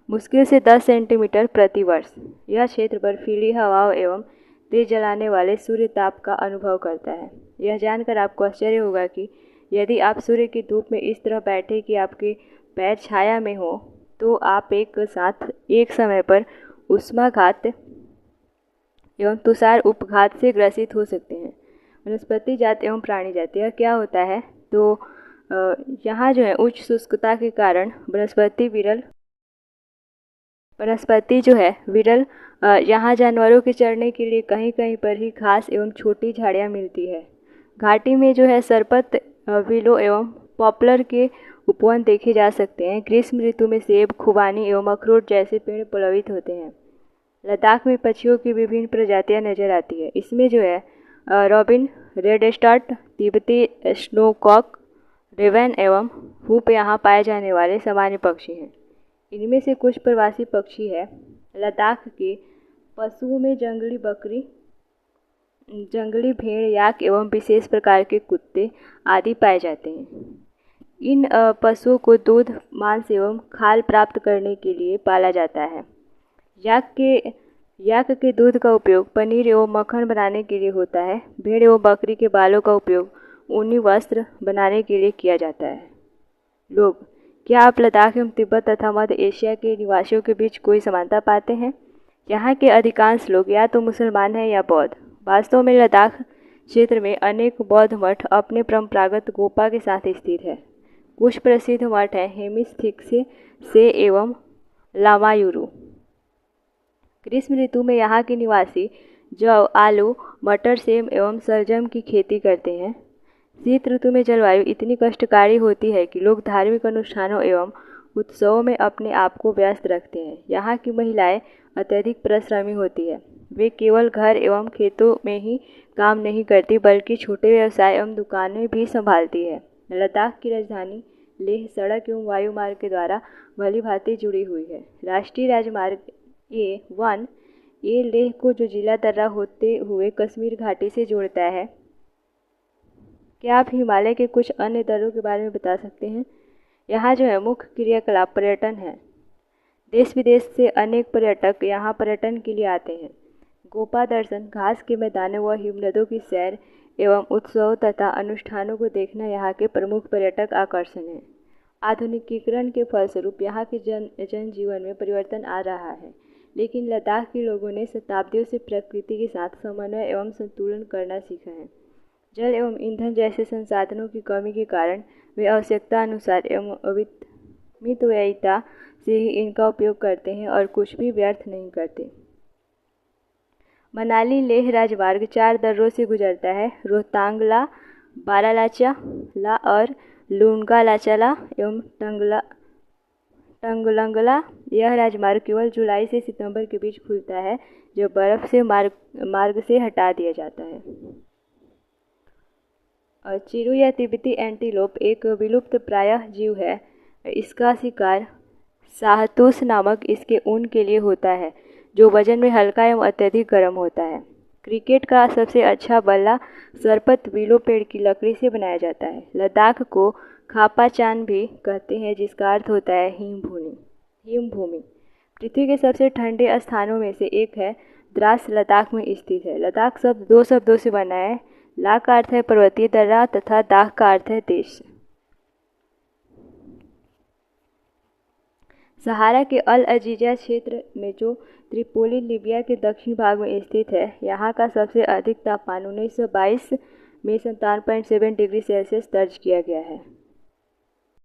मुश्किल से 10 सेंटीमीटर प्रति वर्ष। यह क्षेत्र बर्फीली हवाओं एवं तेज जलाने वाले सूर्य ताप का अनुभव करता है। यह जानकर आपको आश्चर्य होगा कि यदि आप सूर्य की धूप में इस तरह बैठे कि आपके पैर छाया में हो, तो आप एक साथ एक समय पर उष्माघात एवं तुषार उपघात से ग्रसित हो सकते हैं। वनस्पति जाति एवं प्राणी जाति, यह क्या होता है? तो यहाँ उच्च शुष्कता के कारण वनस्पति विरल यहाँ जानवरों के चरने के लिए कहीं कहीं पर ही घास एवं छोटी झाड़ियाँ मिलती है। घाटी में सरपत, विलो एवं पॉपुलर के उपवन देखे जा सकते हैं। ग्रीष्म ऋतु में सेब, खुबानी एवं अखरोट जैसे पेड़ प्लावित होते हैं। लद्दाख में पक्षियों की विभिन्न प्रजातियां नजर आती है। इसमें रॉबिन, रेडस्टार्ट, तिब्बती स्नोकॉक, रेवन एवं हुप यहाँ पाए जाने वाले सामान्य पक्षी हैं। इनमें से कुछ प्रवासी पक्षी है। लद्दाख के पशुओं में जंगली बकरी, जंगली भेड़, याक एवं विशेष प्रकार के कुत्ते आदि पाए जाते हैं। इन पशुओं को दूध, मांस एवं खाल प्राप्त करने के लिए पाला जाता है। याक के दूध का उपयोग पनीर एवं मक्खन बनाने के लिए होता है। भेड़ एवं बकरी के बालों का उपयोग ऊनी वस्त्र बनाने के लिए किया जाता है। लोग, क्या आप लद्दाख एवं तिब्बत तथा मध्य एशिया के निवासियों के बीच कोई समानता पाते हैं? यहाँ के अधिकांश लोग या तो मुसलमान हैं या बौद्ध। वास्तव में लद्दाख क्षेत्र में अनेक बौद्ध मठ अपने परंपरागत गोपा के साथ स्थित है। कुछ प्रसिद्ध मठ हैं हेमिस-थिक्से एवं लामायुरु। ग्रीष्म ऋतु में यहाँ के निवासी जौ, आलू, मटर, सेम एवं शलजम की खेती करते हैं। शीत ऋतु में जलवायु इतनी कष्टकारी होती है कि लोग धार्मिक अनुष्ठानों एवं उत्सवों में अपने आप को व्यस्त रखते हैं। यहाँ की महिलाएं अत्यधिक परिश्रमी होती है। वे केवल घर एवं खेतों में ही काम नहीं करती, बल्कि छोटे व्यवसाय एवं दुकानें भी संभालती है। लद्दाख की राजधानी लेह सड़क एवं वायु मार्ग के द्वारा भली भांति जुड़ी हुई है। राष्ट्रीय राजमार्ग A1 लेह को जो जिला दर्रा होते हुए कश्मीर घाटी से जोड़ता है। क्या आप हिमालय के कुछ अन्य दर्रों के बारे में बता सकते हैं? यहाँ मुख्य क्रियाकलाप पर्यटन है। देश विदेश से अनेक पर्यटक यहाँ पर्यटन के लिए आते हैं। गोपा दर्शन, घास के मैदानों व हिमनदों की सैर एवं उत्सव तथा अनुष्ठानों को देखना यहाँ के प्रमुख पर्यटक आकर्षण हैं। आधुनिकीकरण के फलस्वरूप यहाँ के जनजीवन में परिवर्तन आ रहा है, लेकिन लद्दाख के लोगों ने शताब्दियों से प्रकृति के साथ समन्वय एवं संतुलन करना सीखा है। जल एवं ईंधन जैसे संसाधनों की कमी के कारण वे आवश्यकता अनुसार एवं मितव्ययिता से ही इनका उपयोग करते हैं और कुछ भी व्यर्थ नहीं करते। मनाली लेह राजमार्ग 4 दर्रों से गुजरता है। रोहतांगला, बारालाचा और लुंगालाचा एवं टंगलंगला। यह राजमार्ग केवल जुलाई से सितंबर के बीच खुलता है, जो बर्फ से मार्ग से हटा दिया जाता है। चिरू या तिब्बती एंटीलोप एक विलुप्त प्रायः जीव है। इसका शिकार शाहतूश नामक इसके ऊन के लिए होता है, जो वजन में हल्का एवं अत्यधिक गर्म होता है। क्रिकेट का सबसे अच्छा बल्ला सरपत विलो पेड़ की लकड़ी से बनाया जाता है। लद्दाख को खापाचान भी कहते हैं, जिसका अर्थ होता है हिमभूमि। पृथ्वी के सबसे ठंडे स्थानों में से एक है। द्रास लद्दाख में स्थित है। लद्दाख शब्द दो शब्दों से बना है। ला का अर्थ है पर्वतीय दर्रा तथा दाख का अर्थ है देश। सहारा के अल अजीजा क्षेत्र में, जो त्रिपोली लीबिया के दक्षिण भाग में स्थित है, यहाँ का सबसे अधिक तापमान 1922 में 57.7 डिग्री सेल्सियस दर्ज किया गया है।